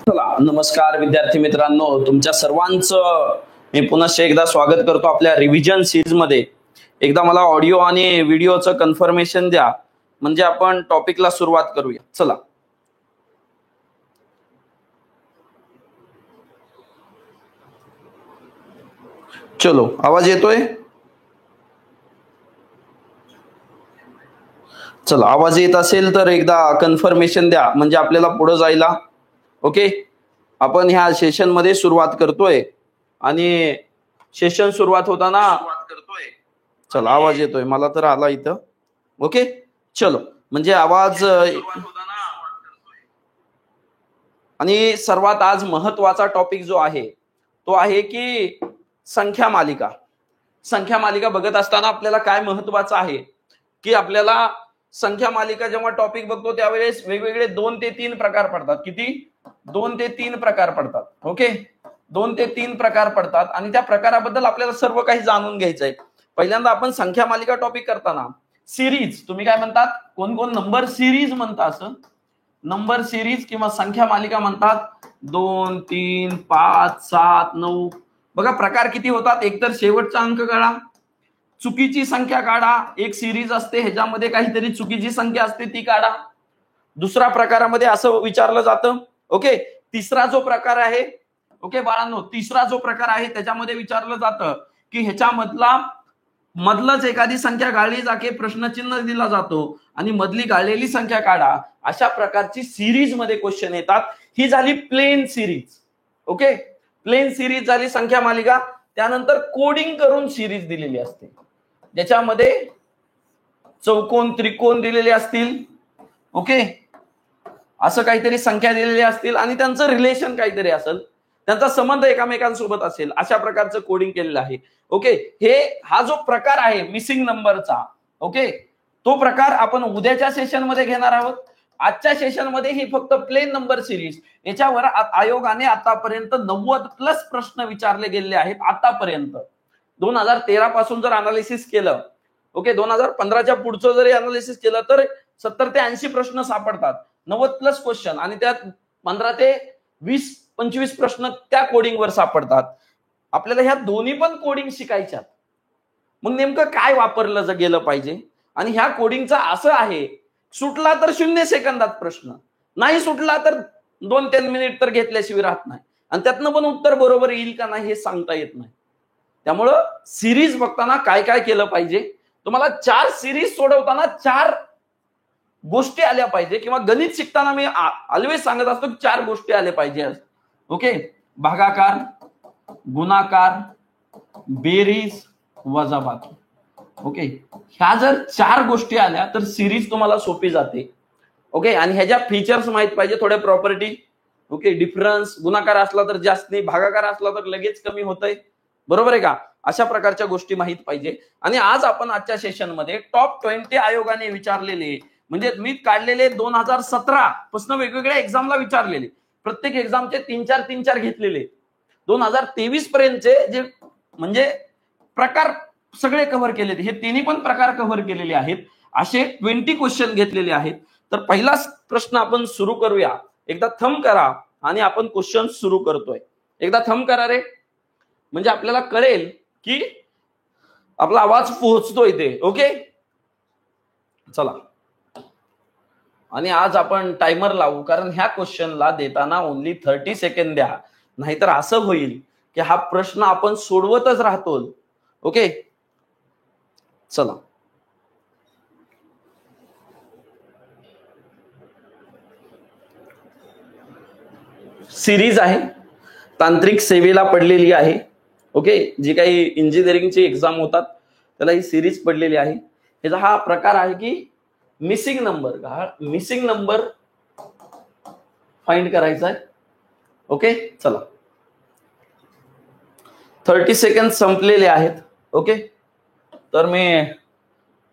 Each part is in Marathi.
चला, नमस्कार विद्यार्थी मित्रांनो, तुमच्या सर्वांचं मी पुन्हा एकदा स्वागत करतो आपल्या रिव्हिजन सीरीज मध्ये. एकदा मला ऑडिओ आणि व्हिडिओचं कन्फर्मेशन द्या, म्हणजे आपण टॉपिकला सुरुवात करूया. चला, चलो, आवाज येतोय? चला, आवाज येत असेल तर एकदा कन्फर्मेशन द्या, म्हणजे आपल्याला पुढे जायला. ओके, आपण ह्या सेशन मध्ये सुरुवात करतोय आणि सेशन सुरुवात होताना चला, आवाज येतोय मला तर आला इथं. ओके, चलो, म्हणजे आवाज. आणि सर्वात आज महत्वाचा टॉपिक जो आहे तो आहे की संख्या मालिका. संख्या मालिका बघत असताना आपल्याला काय महत्वाचं आहे की आपल्याला संख्या मालिका जेव्हा टॉपिक बघतो त्यावेळेस वेगवेगळे 2 ते 3 प्रकार पडतात. किती? 2 ते 3 प्रकार पडतात. ओके, 2 ते 3 प्रकार पडतात आणि त्या प्रकाराबद्दल आपल्याला सर्व काही जाणून घ्यायचंय. पहिल्यांदा आपण संख्या मालिका टॉपिक करताना सिरीज, तुम्ही काय म्हणतात, कोण कोण नंबर सिरीज म्हणतात, असं नंबर सिरीज किंवा संख्या मालिका म्हणतात. 2, 3, 5, 7, 9 बघा प्रकार किती होतात. एकतर शेवटचा अंक काढा, चुकीची संख्या काढा. एक सिरीज असते, ह्याच्यामध्ये काहीतरी चुकीची संख्या असते, ती काढा. दुसऱ्या प्रकारामध्ये असं विचारलं जातं. ओके, तिसरा जो प्रकार आहे, ओके बाळांनो, तिसरा जो प्रकार आहे त्याच्यामध्ये विचारलं जातं की मधलंच एखादी संख्या गाळली जाके प्रश्नचिन्ह दिला जातो आणि मधली गाळलेली संख्या काढा. अशा प्रकारची सिरीज मध्ये क्वेश्चन येतात. ही झाली plane series. Okay, plane series झाली संख्या मालिका. त्यानंतर कोडिंग करून सिरीज दिलेली असते, ज्याच्यामध्ये चौकोन त्रिकोण दिलेले असतील. ओके, असं काहीतरी संख्या दिलेली असतील आणि त्यांचं रिलेशन काहीतरी असेल, त्यांचा संबंध एकमेकांसोबत असेल, अशा प्रकारचं कोडिंग केलेलं आहे. ओके, हा जो प्रकार आहे मिसिंग नंबरचा, ओके, तो प्रकार आपण उद्याच्या सेशन मध्ये घेणार आहोत. आजच्या सेशन मध्ये ही फक्त प्लेन नंबर सिरीज, याच्यावर आयोगाने आतापर्यंत 90+ प्रश्न विचारले गेलेले आहेत. आतापर्यंत 2013 पासून जर अनालिसिस केलं, ओके, 2015च्या पुढचं जरी अनालिसिस केलं तर 70 ते 80 प्रश्न सापडतात, 90+ क्वेश्चन, आणि त्यात 15 ते 20-25 प्रश्न त्या कोडिंगवर सापडतात. आपल्याला ह्या दोन्ही पण कोडिंग शिकायच्यात. मग नेमकं काय वापरलं गेलं पाहिजे? आणि ह्या कोडिंगचा असं आहे, सुटला तर 0 सेकंदात प्रश्न, नाही सुटला तर 2-3 मिनिट तर घेतल्याशिवाय राहत नाही, आणि त्यातनं पण उत्तर बरोबर येईल का नाही हे सांगता येत नाही. त्यामुळं सिरीज बघताना काय काय केलं पाहिजे, तुम्हाला 4 सिरीज सोडवताना 4 गोष्टी आल्या पाहिजे, किंवा गणित शिकताना मी ऑलवेज सांगत असतो की 4 गोष्टी आल्या पाहिजे. ओके, भागाकार, गुणाकार, बेरीज, वजाबाकी. ओके, ह्या जर 4 गोष्टी आल्या तर सिरीज तुम्हाला सोपी जाते. ओके, आणि ह्याच्या फीचर्स माहित पाहिजे, थोड्या प्रॉपर्टी. ओके, डिफरन्स, गुणाकार असला तर जास्त नाही, भागाकार असला तर लगेच कमी होतंय, बरोबर आहे का? अशा प्रकारच्या गोष्टी माहित पाहिजे. आणि आज आपण आजच्या सेशन मध्ये टॉप 20 आयोगाने विचारलेले, म्हणजे मी काढलेले 2017 पासून वेगवेगळ्या एक्झामला विचारलेले, प्रत्येक एक्झामचे 3-4 घेतलेले, 2023 पर्यंतचे जे म्हणजे प्रकार सगळे कव्हर केलेले, हे तिन्ही पण प्रकार कव्हर केलेले आहेत. असे 20 क्वेश्चन घेतलेले आहेत. तर पहिला प्रश्न आपण सुरू करूया. एकदा थंब करा आणि आपण क्वेश्चन सुरू करतोय. एकदा थंब करा रे, म्हणजे आपल्याला कळेल की आपला आवाज पोहोचतोय ते. ओके, चला, आणि आज आपण टायमर लावू, कारण ह्या क्वेश्चनला देताना ओन्ली 30 सेकंड द्या, नाहीतर असं होईल की हा प्रश्न आपण सोडवतच राहतो. ओके, चला, सिरीज आहे, तांत्रिक सेवेला पडलेली आहे. ओके, जी काही इंजिनिअरिंगची एक्झाम होतात त्याला ही सिरीज पडलेली आहे. ह्याचा हा प्रकार आहे की missing number. Missing number find करायचा आहे. ओके, चला, 30 सेकंड संपलेले आहेत. ओके, तर मी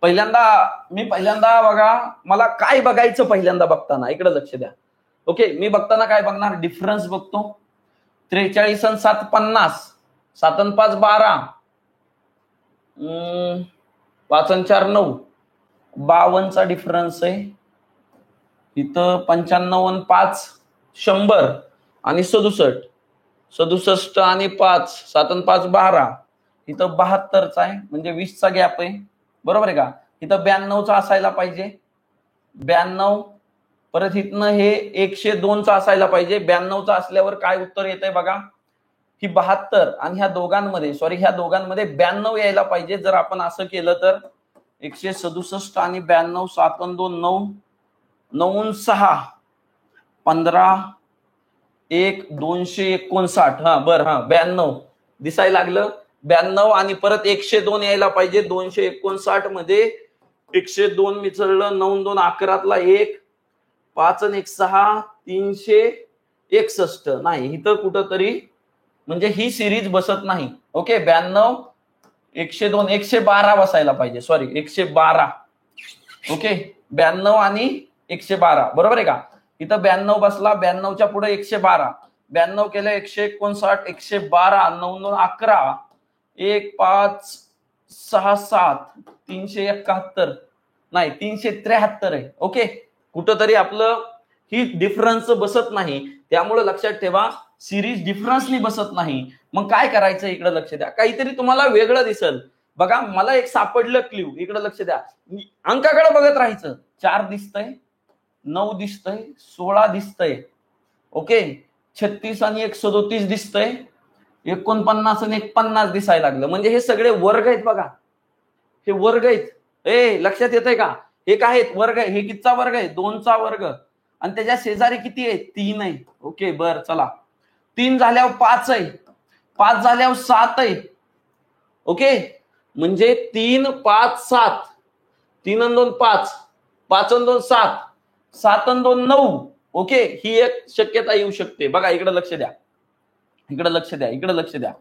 पहिल्यांदा बघा, मला काय बघायचं पहिल्यांदा बघताना, इकडे लक्ष द्या. ओके, मी बघताना काय बघणार, डिफरन्स बघतो. 43 आणि 7 50, 7 आणि 5 12, 5 आणि 4 9, 52चा डिफरन्स आहे इथं. 95 आणि 5 100, आणि 67, 67 आणि 5, 7 आणि 5 12, इथं 72चा आहे म्हणजे 20चा गॅप आहे, बरोबर आहे का? इथं 92चा असायला पाहिजे, 92. परत इथनं हे 102चा असायला पाहिजे. 92चा असल्यावर काय उत्तर येत आहे बघा, ही 72 आणि ह्या दोघांमध्ये 92 यायला पाहिजे. जर आपण असं केलं तर 167 आणि 92, 7 आणि 2 9, 9 6 15, 1 259. हा बर, हा 92 दिसायला लागलं. 92 आणि परत 102 यायला पाहिजे. 259 मध्ये 102 मिसळलं, 9 2 11 1, 5 आणि 1 6, 361. नाही, इथं कुठंतरी म्हणजे ही सिरीज बसत नाही. ओके, 92 102 112 बसायला पाहिजे, सॉरी 112. ओके, 92 आणि 112 बरोबर आहे का? इथं 92 बसला, 92च्या पुढे 112, 92 केलं 159, 112, 9 2 11, 1 5 6 7, 371, नाही 373 आहे. ओके, कुठंतरी आपलं ही डिफरन्स बसत नाही, त्यामुळे लक्षात ठेवा सिरीज डिफरन्सनी बसत नाही. मग काय करायचं, इकडे लक्ष द्या, काहीतरी तुम्हाला वेगळं दिसल बघा. मला एक सापडलं क्ल्यू, इकडे लक्ष द्या. अंकाकडे बघत राहायचं. 4 दिसतंय, 9 दिसतंय, 16 दिसतंय. ओके, 36 आणि 137 दिसतंय, 49 आणि 50 दिसायला लागलं. म्हणजे हे सगळे वर्ग आहेत बघा, हे वर्ग आहेत. लक्षात येतंय का? हे काय आहेत? वर्ग आहे. हे कितीचा वर्ग आहे? 2चा वर्ग. आणि त्याच्या शेजारी किती आहे? 3 आहे. ओके, बर चला. 3 झाल्यावर 5 आहे, 5 झाल्यावर 7 आहे. ओके, म्हणजे 3 5 7, 3 आणि 2 5, 5 आणि 2 7, 7 आणि 2 9. ओके, ही एक शक्यता येऊ शकते. बघा इकडे लक्ष द्या, इकडे लक्ष द्या, इकडे लक्ष द्या,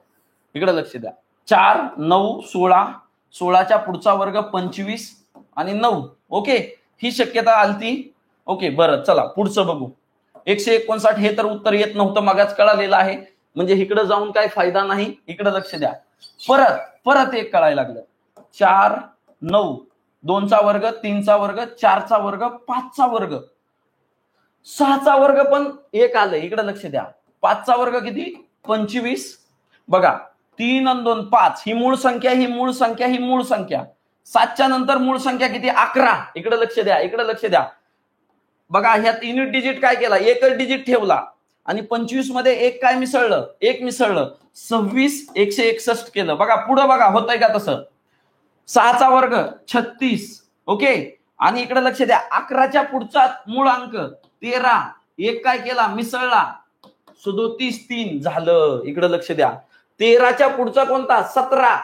इकडे लक्ष द्या. 4 9 16, 16च्या पुढचा वर्ग 25 आणि 9. ओके, ही शक्यता आलती. ओके, बरं चला पुढचं बघू. 159 हे तर उत्तर येत नव्हतं, मगाच कळालेलं आहे. म्हणजे इकडे जाऊन काय फायदा नाही. इकडे लक्ष द्या, परत एक कळायला लागलं. 4 9, 2चा वर्ग, 3चा वर्ग, 4चा वर्ग, 5चा वर्ग, 6चा वर्ग पण एक आलंय. इकडे लक्ष द्या, 5चा वर्ग किती? 25. बघा 3 आणि 2 5, ही मूळ संख्या, ही मूळ संख्या, ही मूळ संख्या. 7च्या नंतर मूळ संख्या किती? 11. इकडे लक्ष द्या, इकडे लक्ष द्या. बघा ह्या 3 डिजिट काय केला? एकच डिजिट ठेवला आणि 25 मध्ये एक काय मिसळलं? एक मिसळलं. 26 161 केलं. बघा पुढं बघा, होतंय का तसं? 6चा वर्ग 36. ओके, आणि इकडे लक्ष द्या, 11च्या पुढचा मूळ अंक 13, एक काय केला? मिसळला. 37 3 झालं. इकडे लक्ष द्या, 13च्या पुढचा कोणता? 17.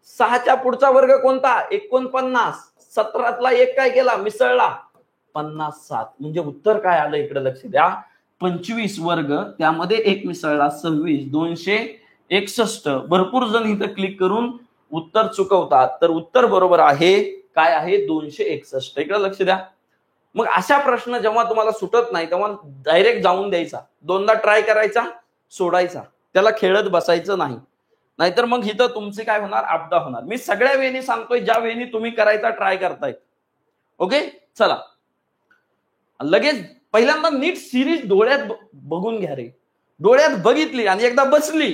6च्या पुढचा वर्ग कोणता? 49. 17तला एक काय केला? मिसळला. 57. म्हणजे उत्तर काय आलं? इकडे लक्ष द्या, 25 वर्ग, त्यामध्ये एक मिसळला, 26 261. भरपूर जण इथं क्लिक करून उत्तर चुकवतात, तर उत्तर बरोबर आहे. काय आहे? 261. इकडे लक्ष द्या. मग अशा प्रश्न जेव्हा तुम्हाला सुटत नाही तेव्हा डायरेक्ट जाऊन द्यायचा, दोनदा ट्राय करायचा, सोडायचा, त्याला खेळत बसायचं नाही. नाहीतर मग इथं तुमचे काय होणार? अपदा होणार. मी सगळ्या वेळी सांगतोय, ज्या वेळी तुम्ही करायचा ट्राय करताय. ओके, चला लगेच पहिल्यांदा नीट सिरीज डोळ्यात बघून घ्या रे. डोळ्यात बघितली आणि एकदा बसली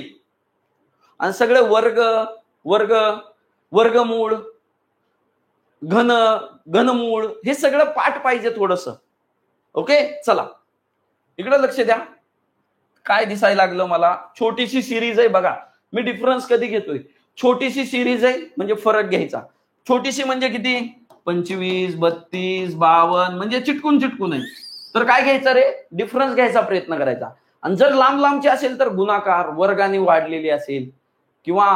आणि सगळे वर्ग वर्ग वर्गमूळ घनमूळ हे सगळं पाठ पाहिजे थोडस. ओके, चला इकडे लक्ष द्या. काय दिसायला लागलं मला? छोटीशी सिरीज आहे बघा. मी डिफरन्स कधी घेतोय? छोटीशी सिरीज आहे म्हणजे फरक घ्यायचा. छोटीशी म्हणजे किती? 25 32 52, म्हणजे चिटकून चिटकून आहे. तर काय घ्यायचं रे? डिफरन्स घ्यायचा प्रयत्न करायचा. आणि जर लांब लांबची असेल तर गुणाकार, वर्गाने वाढलेली असेल किंवा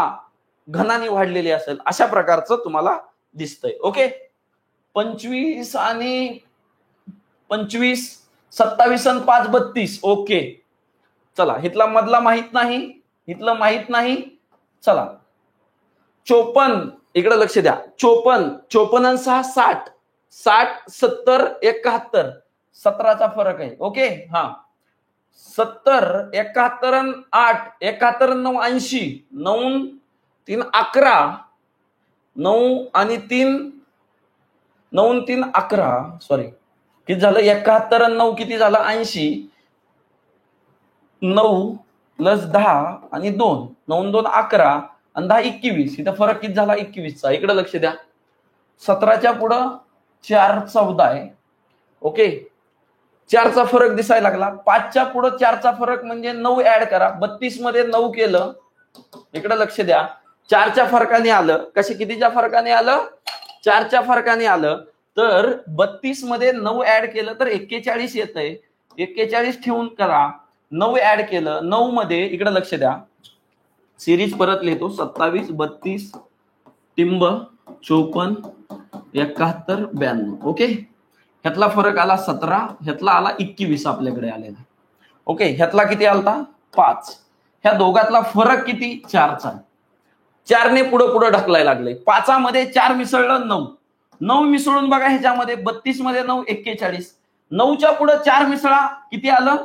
घनाने वाढलेली असेल, अशा प्रकारचं तुम्हाला दिसतंय. ओके, 25 आणि 25, 27 आणि 5 32. ओके, चला इथला मधला माहित नाही, इथलं माहित नाही. चला 54, इकडे लक्ष द्या. 54 54 आणि 6 60, 60 70 71, 17चा फरक आहे. ओके, हा 70 71 आणि 8 71 आणि 9 80, 9 3 11, 9 आणि 3 9 3 11, सॉरी किती झालं? 71 आणि 9 किती झालं? 80. 9 प्लस 10 आणि 2, 9 2 11 आणि 10 21. इथं फरक किती झाला? 21चा. इकडे लक्ष द्या. 17च्या पुढं 4 14 आहे. ओके, 4चा फरक दिसायला लागला. 5च्या पुढं 4चा फरक म्हणजे 9 ऍड करा. 32 मध्ये 9 केलं. इकडे लक्ष द्या. 4च्या फरकाने आलं. कसे कितीच्या फरकाने आलं? 4च्या फरकाने आलं. तर 32 मध्ये 9 ऍड केलं तर 41 येतंय. 41 ठेवून करा. 9 ऍड केलं. 9 मध्ये इकडे लक्ष द्या. सिरीज परत लिहितो. 27 32 टिंब 54 71 92. ओके, ह्यातला फरक आला 17, ह्यातला आला 21 आपल्याकडे आलेला. ओके, ह्यातला किती आलता? 5. ह्या दोघातला फरक किती? 4चा. 4ने पुढे पुढे ढकलायला लागले. 5 मध्ये 4 मिसळलं 9. 9 मिसळून बघा ह्याच्यामध्ये 32 मध्ये 9 41. 9च्या पुढे 4 मिसळा. किती आलं?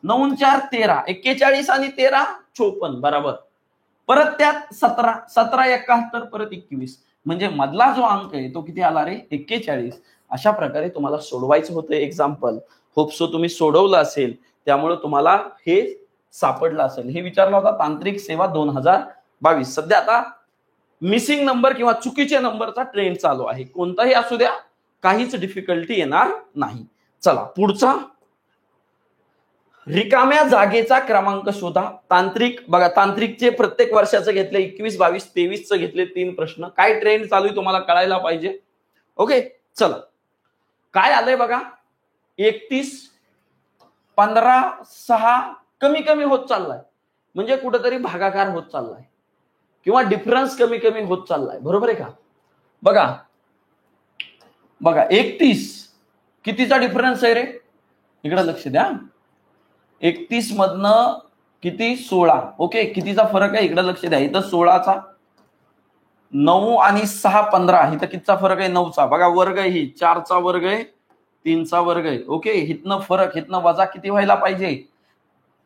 9 4 13. 41 आणि 13 54. बरोबर. परत त्यात 17 17 71 परत 21. म्हणजे मधला जो अंक आहे तो किती आला रे? 41. अशा प्रकारे तुम्हाला सोडवायचं होतं एक्झाम्पल. होपसो तुम्ही सोडवलं असेल, त्यामुळे तुम्हाला हे सापडलं असेल. हे विचारला होता तांत्रिक सेवा 2022. सध्या आता मिसिंग नंबर किंवा चुकीच्या नंबरचा ट्रेंड चालू आहे. कोणताही असू द्या, काहीच डिफिकल्टी येणार नाही. चला पुढचा. रिकाम्या जागेचा क्रमांक शोधा. तांत्रिक बघा, तांत्रिकचे प्रत्येक वर्षाचं घेतले. 21 22 23चं घेतले 3 प्रश्न. काय ट्रेंड चालू आहे तुम्हाला कळायला पाहिजे. ओके, चला काय आलंय बघा. 31 15 6 कमी कमी होत चाललाय. म्हणजे कुठेतरी भागाकार होत चाललाय किंवा डिफरन्स कमी कमी होत चाललाय. बरोबर आहे का? बघा बघा 31 कितीचा डिफरन्स आहे रे? इकडे लक्ष द्या. 31 मधनं किती? 16. ओके, कितीचा फरक आहे? इकडे लक्ष द्या. इथं 16चा. 9 आणि 6 15. इथं कितीचा फरक आहे? 9चा. बघा वर्ग आहे ही. 4चा वर्ग आहे, 3चा वर्ग आहे. ओके, इथनं फरक, इथनं वजा किती व्हायला पाहिजे?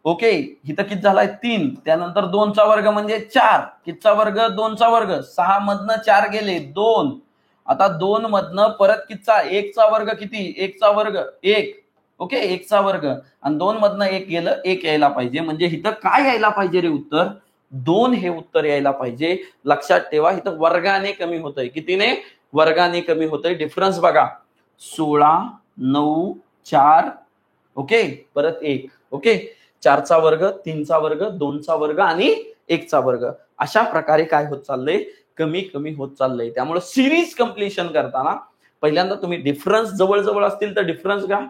ओके, इथं किती झालाय? 3. त्यानंतर 2चा वर्ग म्हणजे 4. कितीचा वर्ग? 2चा वर्ग. 6 मधनं 4 गेले 2. आता 2 मधनं परत कितीचा? 1चा वर्ग. किती? 1चा वर्ग 1. ओके, 1चा वर्ग. आणि 2 मधनं 1 गेलं, 1 यायला पाहिजे. म्हणजे इथं काय यायला पाहिजे रे उत्तर? 2 हे उत्तर यायला पाहिजे. लक्षात ठेवा, इथं वर्गाने कमी होतंय. कितीने? वर्गाने कमी होतंय. डिफरन्स बघा. 16 9 4. ओके, परत 1. ओके, 4चा वर्ग, 3चा वर्ग, 2चा वर्ग आणि 1चा वर्ग. अशा प्रकारे काय होत चाललंय? कमी कमी होत चाललंय. त्यामुळे सिरीज कम्प्लिशन करताना पहिल्यांदा तुम्ही डिफरन्स जवळजवळ असतील तर डिफरन्स घ्या.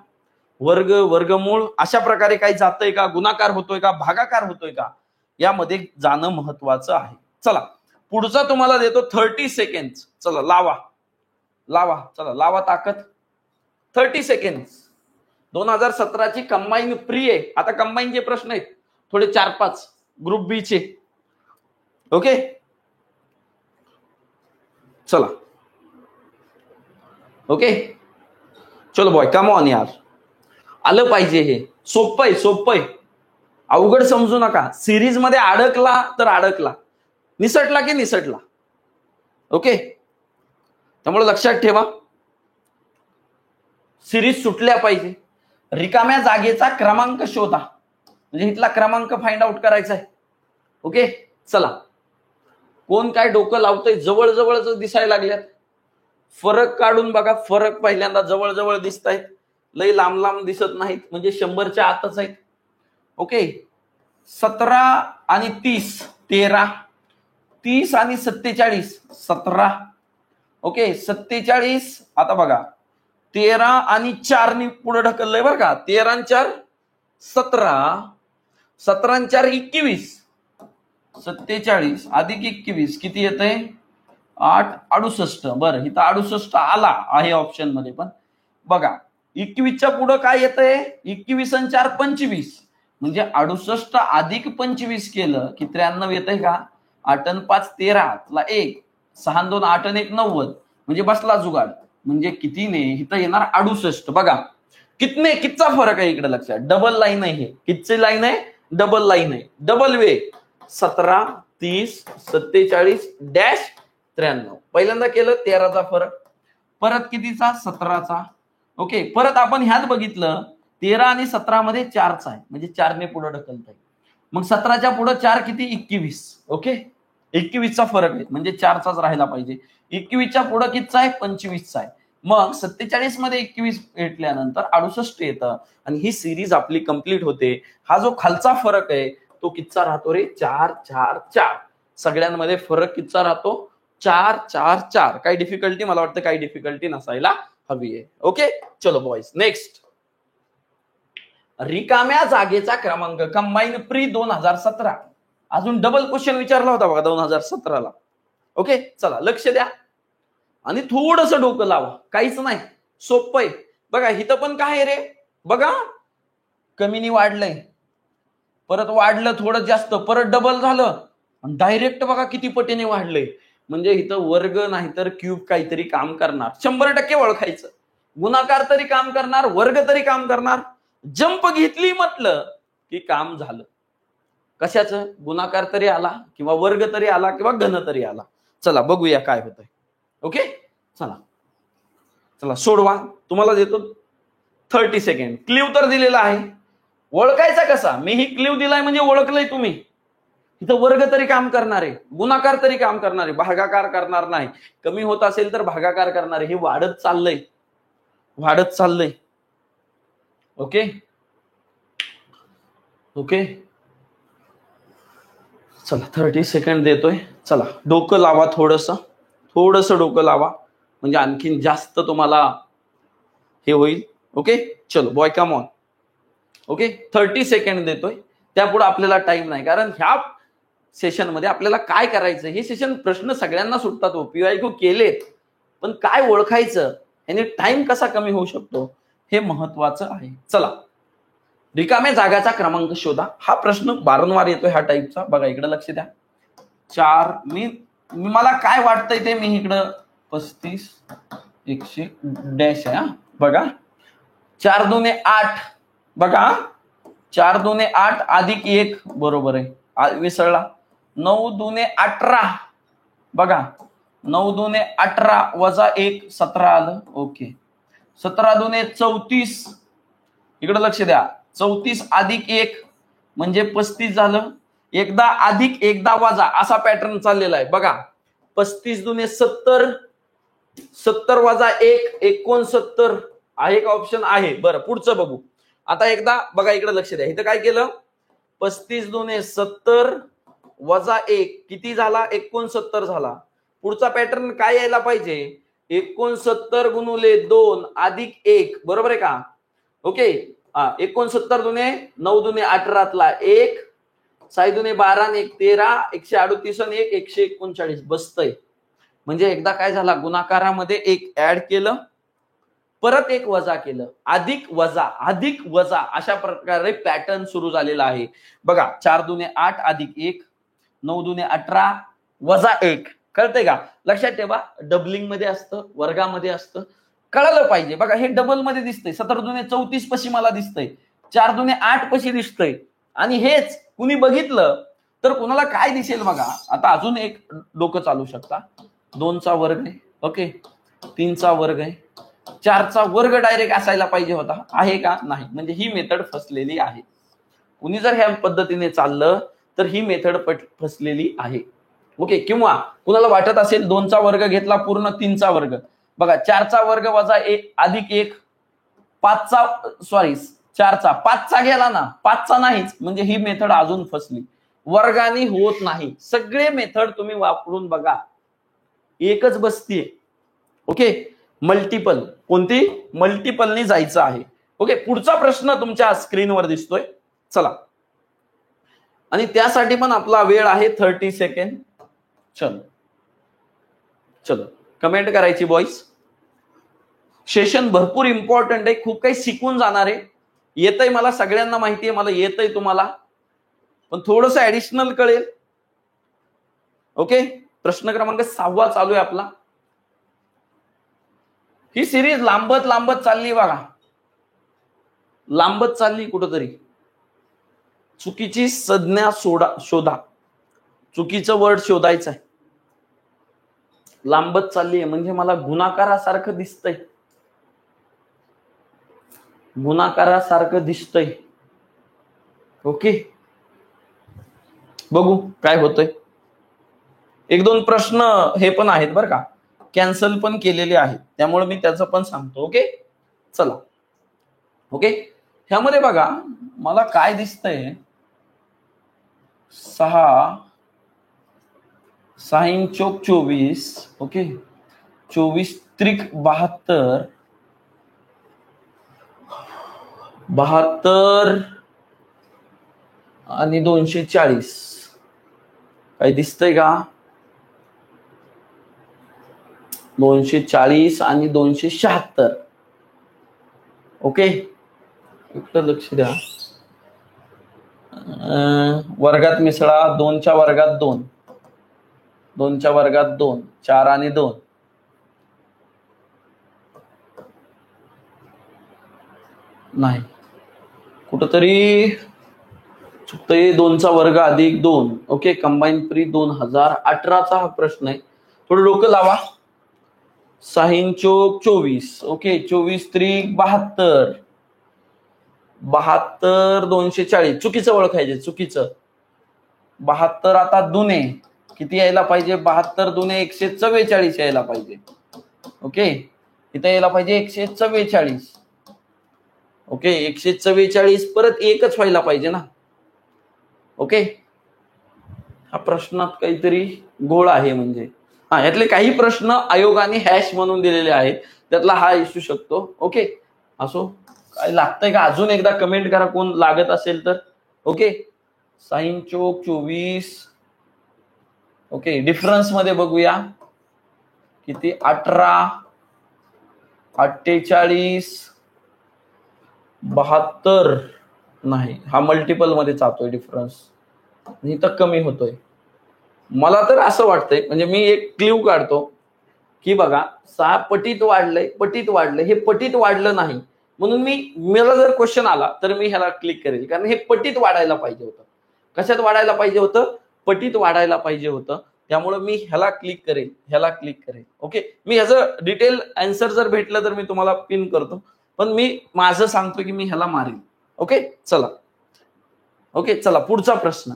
वर्ग वर्गमूळ अशा प्रकारे काही जातंय का? गुणाकार होतोय का? भागाकार होतोय का? यामध्ये जाणं महत्वाचं आहे. चला पुढचा तुम्हाला देतो 30 सेकंड. चला लावा लावा, चला लावा ताकद. 30 सेकंड. 2017ची कंबाईन प्री आहे. आता कंबाईनचे प्रश्न आहेत थोडे 4-5 ग्रुप बी चे. ओके, चला. ओके, चलो बॉय, कम ऑन यार. आलं पाहिजे. हे सोपं आहे, सोपं आहे. अवघड समजू नका. सिरीज मध्ये अडकला तर अडकला, निसटला की निसटला. ओके, त्यामुळे लक्षात ठेवा, सिरीज सुटल्या पाहिजे. रिकाम्या जागेचा क्रमांक शोधा. म्हणजे इथला क्रमांक फाइंड आउट करायचा आहे. ओके, चला. कोण काय डोकं लावतंय? जवळ जवळच दिसायला लागल्यात. फरक काढून बघा. फरक पहिल्यांदा जवळ जवळ दिसत आहेत, लई लांब लांब दिसत नाहीत. म्हणजे 100च्या आतच आहेत. ओके, 17 आणि 30 13. 30 आणि 47 17. ओके, 47. आता बघा 13 आणि 4 ने पुढे ढकललंय बरं का. 13 आणि 4 17. 17 आणि 4 21. 47 अधिक 21 किती येतंय? 8 68. बरं, इथं 68 आला आहे ऑप्शन मध्ये. पण बघा 21च्या पुढे काय येतंय? 21 आणि 4 25. म्हणजे 68 अधिक 25 केलं की 93 येतंय का? 8 आणि 5 13 ला 1. 6 आणि 2 8 आणि 1 90. म्हणजे बसला जुगाड. म्हणजे कितीने? इथं येणार 68. बघा कितने, कितचा फरक आहे इकडे लक्षात. डबल लाईन आहे. हे कितची लाईन आहे? डबल लाईन आहे. Double way. 17 30 47 डॅश 93. पहिल्यांदा केलं 13चा फरक. परत कितीचा? 17चा. ओके, परत आपण ह्यात बघितलं 13 आणि 17 मध्ये 4चा आहे, म्हणजे 4ने पुढे ढकलता येईल. मग 17च्या पुढे 4 किती? 21. ओके, 21चा फरक आहे, म्हणजे 4चाच राहायला पाहिजे. 21च्या पुढे कितीचा आहे? 25चा आहे. मग 47 मध्ये 21 भेटल्यानंतर 68 येतं आणि ही सिरीज आपली कंप्लीट होते. हा जो खालचा फरक आहे तो कितीचा राहतो रे? 4 4 4. सगळ्यांमध्ये फरक कितीचा राहतो? 4 4 4. काही डिफिकल्टी? मला वाटतं काही डिफिकल्टी नसायला हवी आहे. ओके, चलो बॉयज, नेक्स्ट. रिकाम्या जागेचा क्रमांक कंबाईन प्री 2017. अजून डबल क्वेश्चन विचारला होता बघा 2017ला. ओके, चला लक्ष द्या आणि थोडस डोकं लावा. काहीच नाही, सोपं आहे. बघा इथं पण काय आहे रे? बघा, कमीनी वाढलंय, परत वाढलं थोडं जास्त, परत डबल झालं, डायरेक्ट बघा किती पटीने वाढलंय. म्हणजे इथं वर्ग नाही तर क्यूब काहीतरी काम करणार. 100% ओळखायचं. गुणाकार तरी काम करणार, वर्ग तरी काम करणार. जंप घेतली म्हटलं की काम झालं. कशाचं? गुणाकार तरी आला किंवा वर्ग तरी आला किंवा घन तरी आला. चला बघूया काय होतंय. ओके, चला चला सोडवा. तुम्हाला देतो 30 सेकंड. क्ल्यू तर दिलेला आहे, ओळखायचा कसा? मी ही क्ल्यू दिलाय म्हणजे ओळखलंय तुम्ही. इथं वर्ग तरी काम करणार आहे, गुणाकार तरी काम करणार आहे, भागाकार करणार नाही. कमी होत असेल तर भागाकार करणार आहे. हे वाढत चाललंय, वाढत चाललंय. ओके ओके, चला 30 सेकंड देतोय. चला डोकं लावा, थोडस डोकं लावा, म्हणजे आणखीन जास्त तुम्हाला हे होईल. ओके, चलो boy come on. Okay, 30 second देतोय. त्यापुढे आपल्याला टाइम नाही, कारण ह्या सेशन मध्ये आपल्याला काय करायचं? हे सेशन प्रश्न सगळ्यांना सुटतात, PYQ केलेत, पण काय ओळखायचं, याने टाइम कसा कमी होऊ शकतो हे महत्वाचं आहे. चला, रिकाम्या जागाचा क्रमांक शोधा. हा प्रश्न वारंवार येतोय ह्या टाईपचा. बघा इकडे लक्ष द्या. 4 मला काय वाटतंय ते मी इकडं 35 100 डॅश आहे. बघा 4 2 8. बघा 4 2 8 अधिक 1 बरोबर आहे, विसरला. 9 2 18. बघा 9 2 18 वजा 1 17 आलं. ओके, 17 2 34. इकडे लक्ष द्या. 34 अधिक 1 म्हणजे 35 झालं. एकदा अधिक एकदा वजा असा पॅटर्न चाललेला आहे. बघा 35 2 70. 70 वजा 1 69 आहे का? ऑप्शन आहे. बरं, पुढचं बघू. आता एकदा बघा इकडे लक्ष द्या. इथं काय केलं? 35 2 70 वजा 1 किती झाला? 69 झाला. पुढचा पॅटर्न काय यायला पाहिजे? 69 गुणुले 2 अधिक 1 बरोबर आहे का? ओके, 69 2 9 2 18 1 6 2 12 1 13 138 1 139 बसतय. म्हणजे एकदा काय झाला? गुणाकारामध्ये 1 ऍड केलं, परत 1 वजा केलं, अधिक वजा अशा प्रकारे पॅटर्न सुरू झालेला आहे. बघा 4 2 8 अधिक 1 9 2 18 वजा 1. कळतंय का? लक्षात ठेवा, डबलिंग मध्ये असतं, वर्गामध्ये असतं, कळलं पाहिजे. बघा हे डबल मध्ये दिसतंय. 17 2 34 पशी मला दिसतंय, 4 2 8 पशी दिसतंय. आणि हेच कुणी बघितलं तर कुणाला काय दिसेल बघा. आता अजून एक डोकं चालू शकता. 2चा वर्ग आहे. ओके, 3चा वर्ग आहे, 4चा वर्ग डायरेक्ट असायला पाहिजे होता. आहे का? नाही. म्हणजे ही मेथड फसलेली आहे. कुणी जर ह्या पद्धतीने चाललं तर ही मेथड फसलेली आहे. ओके, किंवा कुणाला वाटत असेल 2चा वर्ग घेतला पूर्ण 3चा वर्ग. बघा 4चा वर्ग वजा 1 अधिक 1 5चा 4चा 5चा गेला ना, 5चा नाहीच. म्हणजे ही मेथड अजून फसली, वर्गाने होत नाही. सगळे मेथड तुम्ही वापरून बघा, एकच बसतीये. Okay, multiple. कोणती? मल्टिपलने जायचं आहे. ओके, पुढचा प्रश्न तुमच्या स्क्रीनवर दिसतोय. चला, आणि त्यासाठी पण आपला वेळ आहे 30 सेकंड. चलो कमेंट करायची बॉईज. सेशन भरपूर इम्पॉर्टंट आहे, खूप काही शिकून जाणार आहे. येतंय मला, सगळ्यांना माहिती आहे मला येतंय, तुम्हाला पण थोडस ऍडिशनल कळेल. ओके, प्रश्न क्रमांक 6 चालू आहे आपला. ही सिरीज लांबत चालली बघा, लांबत चालली कुठंतरी. चुकीची संज्ञा शोधा. चुकीचं वर्ड शोधायचं आहे. लांबत चालली आहे म्हणजे मला गुणाकारासारखं दिसतंय. गुणाकारासारखं दिसतंय. ओके, बघू काय होतंय. एक दोन प्रश्न हे पण आहेत बरं का, कॅन्सल पण केलेले आहेत, त्यामुळे मी त्याचं पण सांगतो. ओके, चला. ओके, ह्यामध्ये बघा मला काय दिसतंय, 6 चोक 24. ओके, 24 त्रिक 72, 72 आणि 240. काय दिसतंय का? 240 आणि 276. ओके, एकटं लक्ष द्या. वर्गात मिसळा, 2च्या वर्गात 2, 2च्या वर्गात 2, 4 आणि 2. नाही, कुठंतरी चुकतंय. 2चा वर्ग अधिक 2. ओके, कंबाईन प्री 2018चा हा प्रश्न आहे. थोडं डोकं लावा. 6 चोक 24. ओके, 24 त्रिक 72, 72 240. चुकीचं ओळखायचे, चुकीचं. 72 आता दुने किती यायला पाहिजे? 72 दुने 144 यायला पाहिजे. ओके, इथं यायला पाहिजे 144. ओके, 144 परत एकच व्हायला पाहिजे ना. ओके, हा प्रश्नात काहीतरी गोळ आहे. म्हणजे यातले काही प्रश्न आयोगाने हॅश म्हणून दिलेले आहेत, त्यातला हा असू शकतो. ओके, असो. काय लागतंय का अजून एकदा कमेंट करा कोण लागत असेल तर. ओके, 6 चोक 24. ओके, डिफरन्स मध्ये बघूया किती. 18, 48, 72. नाही, हा मल्टिपल मध्ये जातोय डिफरन्स, इथं कमी होतोय. मला तर असं वाटतंय, म्हणजे मी एक क्ल्यू काढतो की बघा 6 पटीत वाढलंय, पटीत वाढलंय. हे पटीत वाढलं नाही, म्हणून मला जर क्वेश्चन आला तर मी ह्याला क्लिक करेल, कारण हे पटीत वाढायला पाहिजे होतं. कशात वाढायला पाहिजे होतं? पटीत वाढायला पाहिजे होतं. त्यामुळे मी ह्याला क्लिक करेल, ह्याला क्लिक करेल. ओके, मी ह्याचं डिटेल आन्सर जर भेटलं तर मी तुम्हाला पिन करतो, पण मी माझं सांगतो की मी ह्याला मारेल. ओके, चला. ओके, चला पुढचा प्रश्न.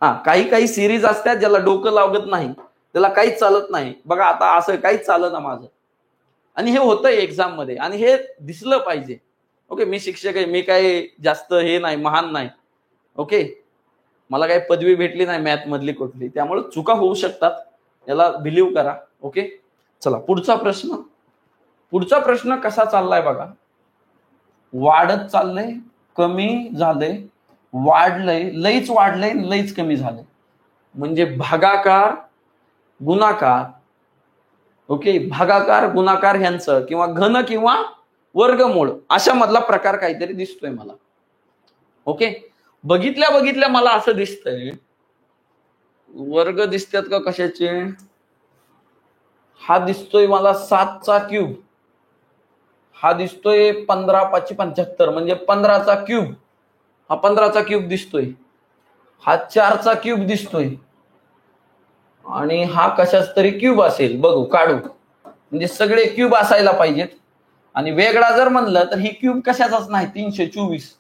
काही सिरीज असतात ज्याला डोकं लागत नाही, त्याला काहीच चालत नाही. बघा आता असं काहीच चालत ना माझं, आणि हे होतंय एक्झाम मध्ये, आणि हे दिसलं पाहिजे. ओके, मी शिक्षक आहे, मी काही जास्त हे नाही, महान नाही. ओके, मला काही पदवी भेटली नाही मॅथ मधली कुठली, त्यामुळे चुका होऊ शकतात, याला बिलीव्ह करा. ओके, चला पुढचा प्रश्न. पुढचा प्रश्न कसा चाललाय बघा. वाढत चाललंय, कमी झालंय, वाढलंय, लईच वाढलंय, लईच कमी झालंय. म्हणजे भागाकार गुणाकार. ओके, भागाकार गुणाकार ह्यांचं, किंवा घन किंवा वर्गमूळ अशा मधला प्रकार काहीतरी दिसतोय मला. ओके, बघितल्या मला असं दिसतंय, वर्ग दिसतात का कशाचे. हा दिसतोय मला 7चा क्यूब, हा दिसतोय 15 5 75, म्हणजे 15चा क्यूब. हा 15चा क्यूब दिसतोय, हा 4चा क्यूब दिसतोय, आणि हा कशाच तरी क्यूब असेल. बघू, काढू. म्हणजे सगळे क्यूब असायला पाहिजेत, आणि वेगळा जर म्हणलं तर ही क्यूब कशाचाच नाही, 324.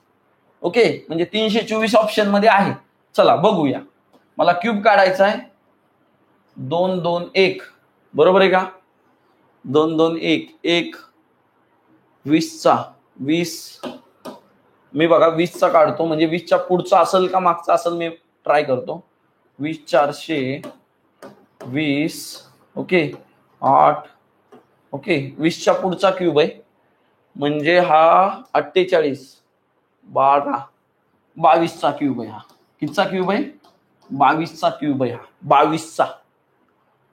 ओके, म्हणजे 324 ऑप्शन मध्ये आहे. चला बघूया, मला क्यूब काढायचा आहे. 2 2 1, बरोबर आहे का? 2 2 1 1, 20चा 20. मी बघा 20चा काढतो, म्हणजे 20च्या पुढचा असेल का मागचा असेल मी ट्राय करतो. 20 420. ओके, 8. ओके, 20च्या पुढचा क्यूब आहे, म्हणजे हा 48, 12, 22चा क्यूब आहे. हा कितीचा क्यूब आहे? 22चा क्यूब आहे. हा 22चा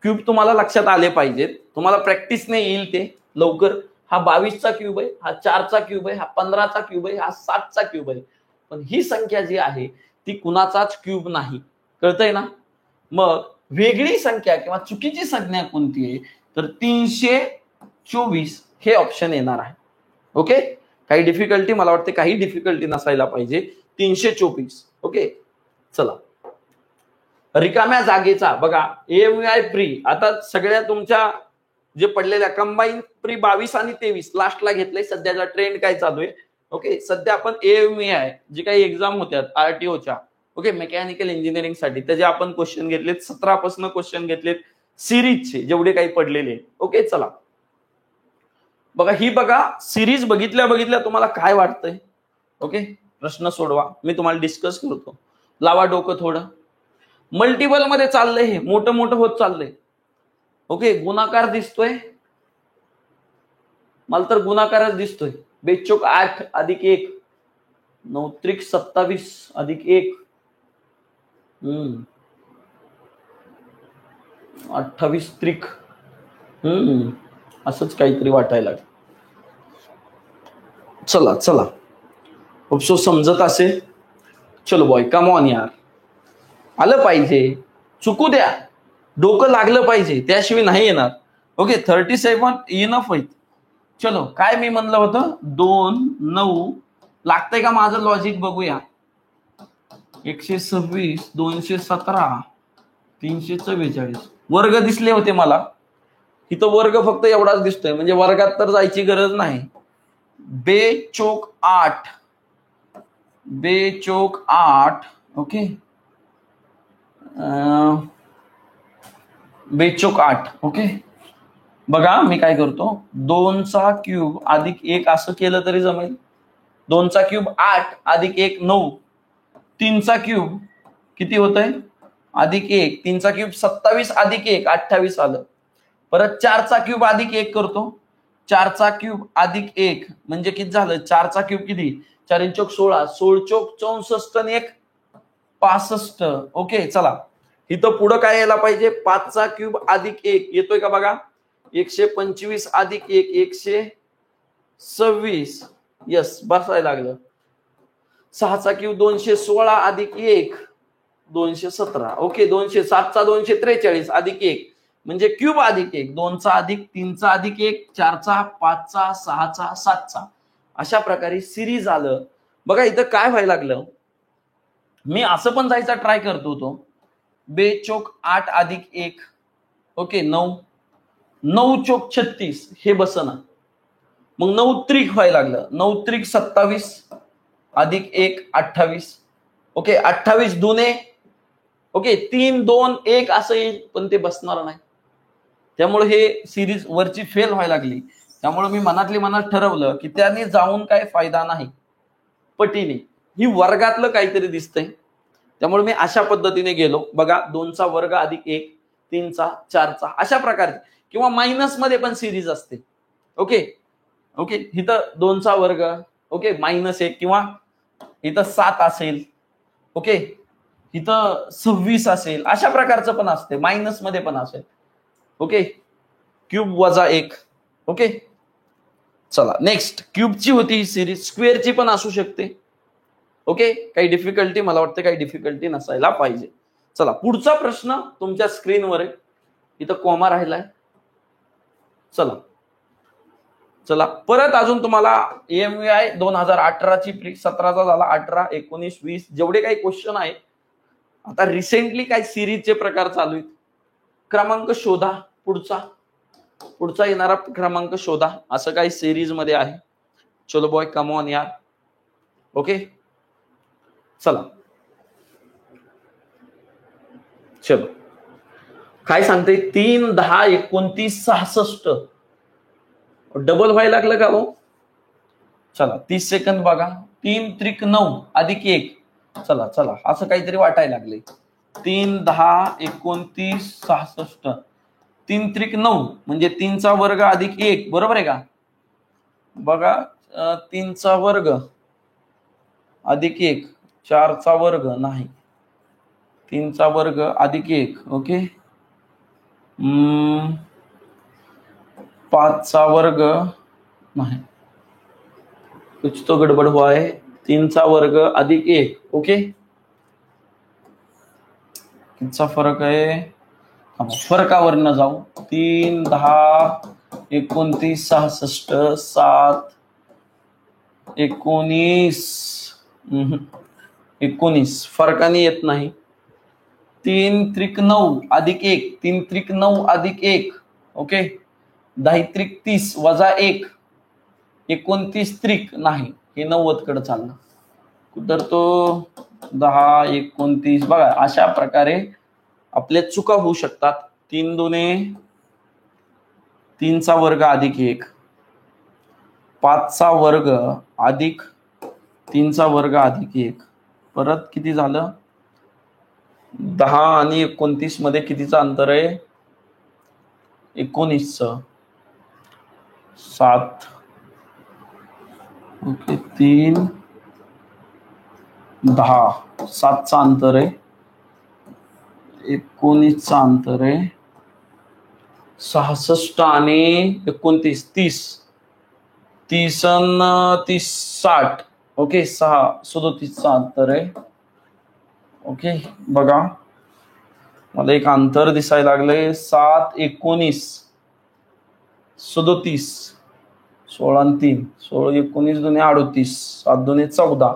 क्यूब तुम्हाला लक्षात आले पाहिजेत, तुम्हाला प्रॅक्टिसने येईल ते लवकर. हा 22चा क्यूब आहे, हा 4चा क्यूब आहे, हा 15चा क्यूब आहे, हा 7चा क्यूब आहे. पण ही संख्या जी आहे ती कुणाचाच क्यूब नाही. कळतंय ना? मग वेगळी संख्या किंवा चुकीची संज्ञा कोणती आहे तर 324 हे ऑप्शन येणार आहे. ओके, काही डिफिकल्टी, मला वाटते काही डिफिकल्टी नसायला पाहिजे. 324. ओके, चला. रिकाम्या जागेचा बघा, एएमआय प्री आता सगळ्या तुमच्या जे पडलेल्या कंबाईन प्री 22 आणि 23 लास्टला घेतलंय. सध्याचा ट्रेंड काय चालू आहे, ओके, सध्या आपण AMEI जी काही एक्झाम होत्यात RTOच्या, ओके, मेकॅनिकल इंजिनिअरिंग साठी, त्याचे आपण क्वेश्चन घेतलेत, 17 पासून क्वेश्चन घेतलेत सिरीजचे, जेवढे काही पडलेले. ओके, चला बघा, ही बघा सिरीज बघितल्या तुम्हाला काय वाटतंय? ओके, प्रश्न सोडवा, मी तुम्हाला डिस्कस करतो. लावा डोकं थोडं. मल्टिपल मध्ये चाललंय, हे मोठं होत चाललंय. ओके, गुणाकार दिसतोय मला तर, गुणाकारच दिसतोय. बेचोक 8 अधिक 1, 9 त्रिक 27 अधिक 1, 28 त्रिक, असंच काहीतरी वाटायला लागलं. चला अफसोस समजत असेल. चलो बॉय, कम ऑन यार, आलं पाहिजे, चुकू द्या, डोकं लागलं पाहिजे, त्याशिवाय नाही येणार. ओके, 37 इनफ होईल. चलो, काय मी म्हणलं होतं, 2 9 लागतंय का माझं लॉजिक? बघूया. 126 217 344 वर्ग दिसले होते मला. इथं वर्ग फक्त एवढाच दिसतोय, म्हणजे वर्गात तर जायची गरज नाही. बेचोक 8, ओके, बेचोक 8. ओके, बघा मी काय करतो, 2चा क्यूब अधिक 1 असं केलं तरी जमेल. 2चा क्यूब 8 अधिक 1 9, 3चा क्यूब किती होतंय अधिक 1, 3चा क्यूब 27 अधिक 1 28 आलं. परत 4चा क्यूब अधिक 1 करतो, 4चा क्यूब अधिक 1 म्हणजे किती झालं, 4चा क्यूब किती, 4 चौक 16, 16 चौक 64 आणि 1 65. ओके, चला इथं पुढं काय यायला पाहिजे, 5चा क्यूब अधिक 1 येतोय का बघा, 125 अधिक 1 126. यस, बसायला लागलं. 6चा क्यूब 216 अधिक 1 217. ओके, 207चा 243 अधिक 1 म्हणजे क्यूब अधिक 1, 2चा अधिक 3चा अधिक 1 4चा 5चा 6चा 7चा. अशा प्रकारे सिरीज आलं. बघा इथं काय व्हायला लागलं, मी असं पण जायचा ट्राय करतो तो, बेचोक 8 अधिक 1, ओके, 9 9 चोक 36 हे बसना. मग 9 त्रिक व्हायला लागलं, 9 त्रिक 27 अधिक 1 28. ओके, 28 दुने, ओके, 3 2 1 असं येईल, पण ते बसणार नाही. त्यामुळे हे सिरीज वरची फेल व्हायला लागली. त्यामुळे मी मनात ठरवलं की त्याने जाऊन काय फायदा नाही, पटीने ही वर्गातलं काहीतरी दिसतंय. त्यामुळे मी अशा पद्धतीने गेलो. बघा, 2चा वर्ग अधिक 1 3चा 4चा अशा प्रकारे, किंवा मायनस मध्ये पण सिरीज असते. ओके, इथं 2चा वर्ग, ओके, -1 किंवा इथं 7 असेल, ओके, इथं 26 असेल, अशा प्रकारचं पण असते, मायनस मध्ये पण असेल. ओके, क्यूब वजा 1. ओके, चला नेक्स्ट, क्यूबची होती ही सिरीज, स्क्वेअरची पण असू शकते. ओके, काही डिफिकल्टी, मला वाटतं काही डिफिकल्टी नसायला पाहिजे. चला पुढचा प्रश्न तुमच्या स्क्रीनवर आहे, इथं कॉमा राहिलाय. चला परत अजून तुम्हाला AMEI 2018ची 17चा झाला, 18 19 20 जेवढे काही क्वेश्चन आहेत. आता रिसेंटली काही सिरीजचे प्रकार चालू आहेत. क्रमांक शोधा, पुढचा येणारा क्रमांक शोधा, असं काही सिरीज मध्ये आहे. चलो बॉय, कम ऑन यार. ओके, चला चलो, काय सांगते, 3 10 29 66 डबल व्हायला लागलं का हो. चला 30 सेकंद बघा. 3 त्रिक 9 अधिक 1, चला असं काहीतरी वाटायला लागले. 3 10 29 66, 3 त्रिक 9 म्हणजे 3चा वर्ग अधिक 1, बरोबर आहे का. बघा, 3चा वर्ग अधिक 1, 4चा वर्ग नाही, 3चा वर्ग अधिक 1, ओके, 5चा वर्ग नाही, कुछ तो गडबड हुआ है. 3चा वर्ग अधिक 1, ओके, कितना फरक आहे, फरकावरनं जाऊ. 3 10 29 66 7 19 फरकाने येत नाही. 3 त्रिक 9 अधिक 1, 3 त्रिक 9 अधिक 1, ओके, 10 त्रिक 30 वजा 1, 29 त्रिक नाही, हे 90 कडे चाललं. तर तो 10 29 बघा अशा प्रकारे आपल्या चुका होऊ शकतात. 3 दुने 3 चा वर्ग अधिक 1, 5 चा वर्ग अधिक 3 चा वर्ग अधिक 1, परत किती झालं 10 आणि 29 मध्ये कितीचं अंतर आहे 19चं 7 ओके 3 10 7चं अंतर आहे 19चं अंतर आहे 66 आणि 29 30 30 आणि 30 60 ओके 6 37चं अंतर आहे. ओके बघा मला एक अंतर दिसायला लागलंय 7 19 37 16 आणि 3 16 19 दुने 38 7 दुने 14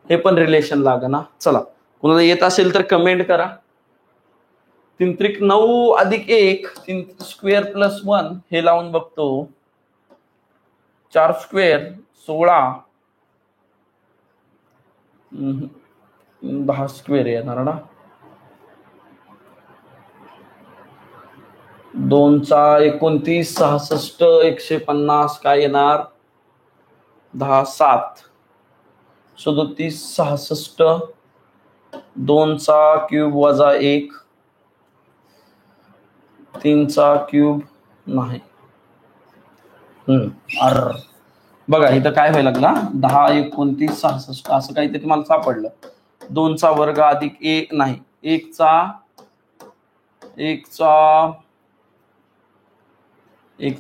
हे पण रिलेशन लागना. चला कुणाला येत असेल तर कमेंट करा. 3 त्रिक 9 अधिक 1 3 स्क्वेअर प्लस 1 हे लावून बघतो 4 स्क्वेअर 16 10 स्क्वेअर येणार ना 2 चा 29 66 150 काय येणार 10 7 37 66 2 चा क्यूब वजा 1 3 चा क्यूब नाही बघा इथं काय व्हायला लागला 10 29 66 असं काहीतरी मला सापडलं. 2 चा वर्ग अधिक 1 नाही 1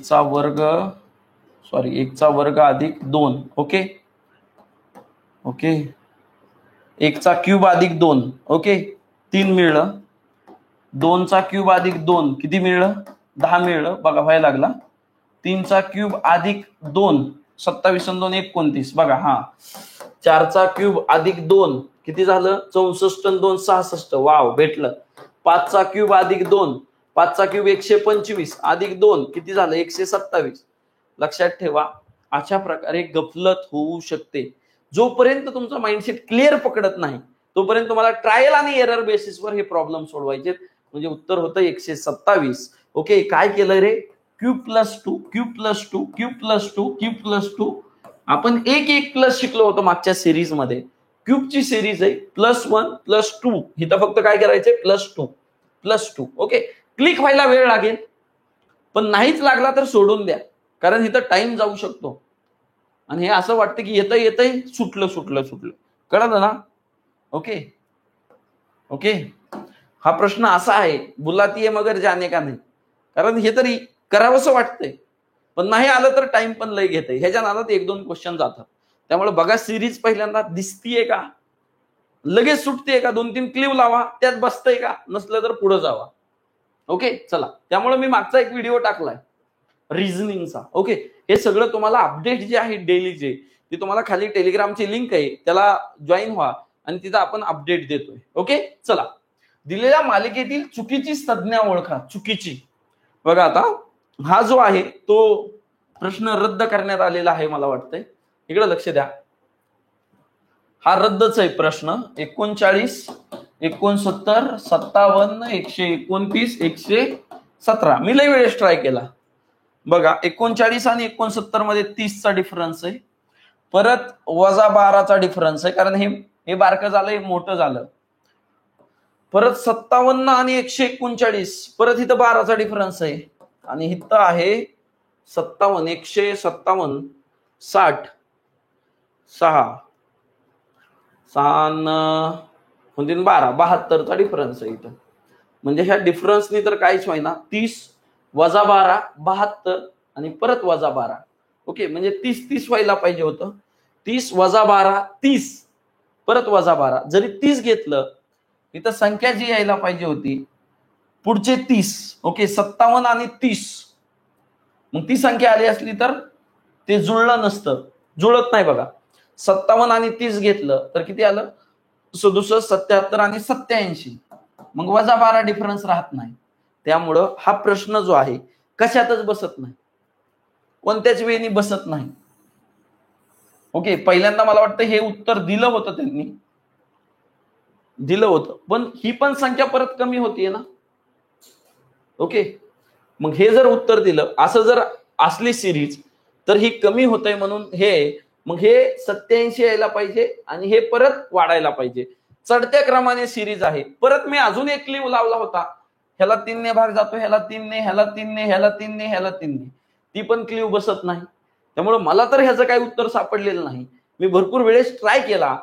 चा वर्ग सॉरी 1 चा वर्ग अधिक 2 ओके ओके 1 चा क्यूब अधिक 2 ओके 3 मिळलं. 2 चा क्यूब अधिक 2 किती मिळलं 10 मिळलं. बघा व्हायला लागला 3 चा क्यूब अधिक 2 27 आणि 2 29 बघा हा 4 चा क्यूब अधिक 2 किती झालं 64 आणि 2 66 वाव भेटलं. 5 चा क्यूब अधिक 2 5 चा क्यूब 125 अधिक 2 किती झालं 127. लक्षात ठेवा अशा प्रकारे गफलत होऊ शकते. जोपर्यंत तुमचा माइंडसेट क्लिअर पकडत नाही तोपर्यंत तुम्हाला ट्रायल आणि एरर बेसिसवर हे प्रॉब्लेम सोडवायचे. म्हणजे उत्तर होतं 127. ओके काय केलं रे cube plus 2 cube plus 2 cube plus 2 cube plus 2 आपण 1 प्लस शिकलो होतो मागच्या सिरीज मध्ये. क्यूबची सिरीज आहे +1 +2 इथं फक्त काय करायचंय +2 ओके. क्लिक व्हायला वेळ लागेल पण नाहीच लागला तर सोडून द्या कारण इथं टाइम जाऊ शकतो. आणि हे असं वाटतं की येतंय सुटलं कळलं ना. ओके ओके हा प्रश्न असा आहे बुलाती है मगर जाने का नाही. कारण हे तरी करावंसं वाटतंय पण नाही आलं तर टाइम पण लय घेतंय. ह्याच्या नादात 1-2 क्वेश्चन जातात. त्यामुळे बघा सिरीज पहिल्यांदा दिसतीये का लगेच सुटतेय का 2-3 क्लिव लावा त्यात बसतंय का नसलं तर पुढे जावा. ओके चला त्यामुळे मी मागचा एक व्हिडिओ टाकलाय रिझनिंगचा. ओके हे सगळं तुम्हाला अपडेट जे आहे डेलीचे ते तुम्हाला खाली टेलिग्रामची लिंक आहे त्याला जॉईन व्हा आणि तिथं आपण अपडेट देतोय. ओके चला दिलेल्या मालिकेतील चुकीची संज्ञा ओळखा. चुकीची बघा आता हा जो आहे तो प्रश्न रद्द करण्यात आलेला आहे मला वाटतंय. इकडे लक्ष द्या हा रद्दच आहे प्रश्न. 39 69 57 129 117 मी लय वेळेस ट्राय केला. बघा 39 आणि 69 मध्ये 30 चा डिफरन्स आहे. परत -12चा डिफरन्स आहे कारण हे बारकं झालं हे मोठं झालं. परत 57 आणि 139 परत इथं 12चा डिफरन्स आहे आणि इथं आहे 57 157 60 6 6 12 72चा डिफरन्स आहे इथं. म्हणजे ह्या डिफरन्सनी तर काहीच व्हायना 30 -12 72 आणि परत -12 ओके म्हणजे 30 व्हायला पाहिजे होतं. 30 -12 30 परत -12 जरी 30 घेतलं इथं संख्या जी यायला पाहिजे होती पुढचे 30 ओके 57 आणि 30 मग ती संख्या आली असली तर ते जुळलं नसतं. जुळत नाही बघा. 57 आणि 30 घेतलं तर किती आलं 67 77 आणि 87 मग -12 डिफरन्स राहत नाही. त्यामुळं हा प्रश्न जो आहे कशातच बसत नाही कोणत्याच वेळी बसत नाही. ओके, पहिल्यांदा मला वाटतं हे उत्तर दिलं होतं त्यांनी, दिलं होतं, पण ही पण संख्या परत कमी होतीये ना. ओके, मग हे जर उत्तर दिलं, असं जर असली सिरीज, तर ही कमी होतंय म्हणून हे, मग हे 87 यायला पाहिजे आणि हे परत वाढायला पाहिजे. चढत्या क्रमाने सिरीज आहे. परत मी अजून एक क्लिव लावला होता, ह्याला 3 ने भाग जातो, ह्याला 3 ने, ह्याला 3 ने, ह्याला 3 ने, ह्याला 3 ने, ती पण क्लिव बसत नाही. त्यामुळे मला तर ह्याचं काही उत्तर सापडलेलं नाही. मी भरपूर वेळेस ट्राय केला,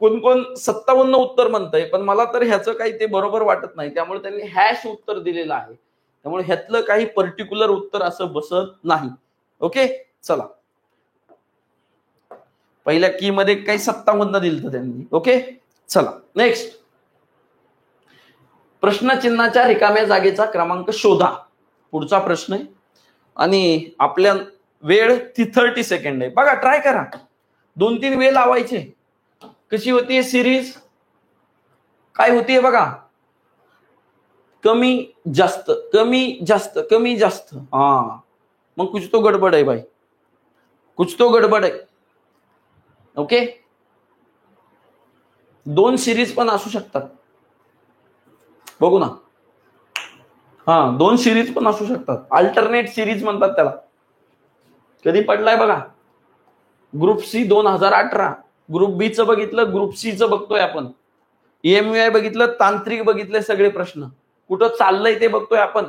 कोण कोण 57 उत्तर म्हणतंय, पण मला तर ह्याचं काही ते बरोबर वाटत नाही. त्यामुळे त्यांनी हॅश उत्तर दिलेलं आहे. त्यामुळे ह्यातलं काही पर्टिक्युलर उत्तर असं बसत नाही. ओके, चला, पहिल्या की मध्ये काही 57 दिलं त्यांनी. ओके, चला नेक्स्ट. प्रश्नचिन्हाच्या रिकाम्या जागेचा क्रमांक शोधा, पुढचा प्रश्न आहे. आणि आपल्या वेळ 30 सेकंड आहे. बघा, ट्राय करा, 2-3 वेळ लावायचे. कशी होतीये सिरीज, काय होतीये बघा, कमी जास्त कमी जास्त कमी जास्त. हा, मग कुछ तो गडबड आहे भाई, कुछ तो गडबड आहे. ओके, 2 सिरीज पण असू शकतात, बघू ना. हा, 2 सिरीज पण असू शकतात, अल्टरनेट सिरीज म्हणतात त्याला. कधी पडलाय बघा, ग्रुप सी 2018, ग्रुप बी चं बघितलं, ग्रुप सी चं बघतोय आपण, EMUI बघितलं, तांत्रिक बघितले, सगळे प्रश्न कुठं चाललंय ते बघतोय आपण.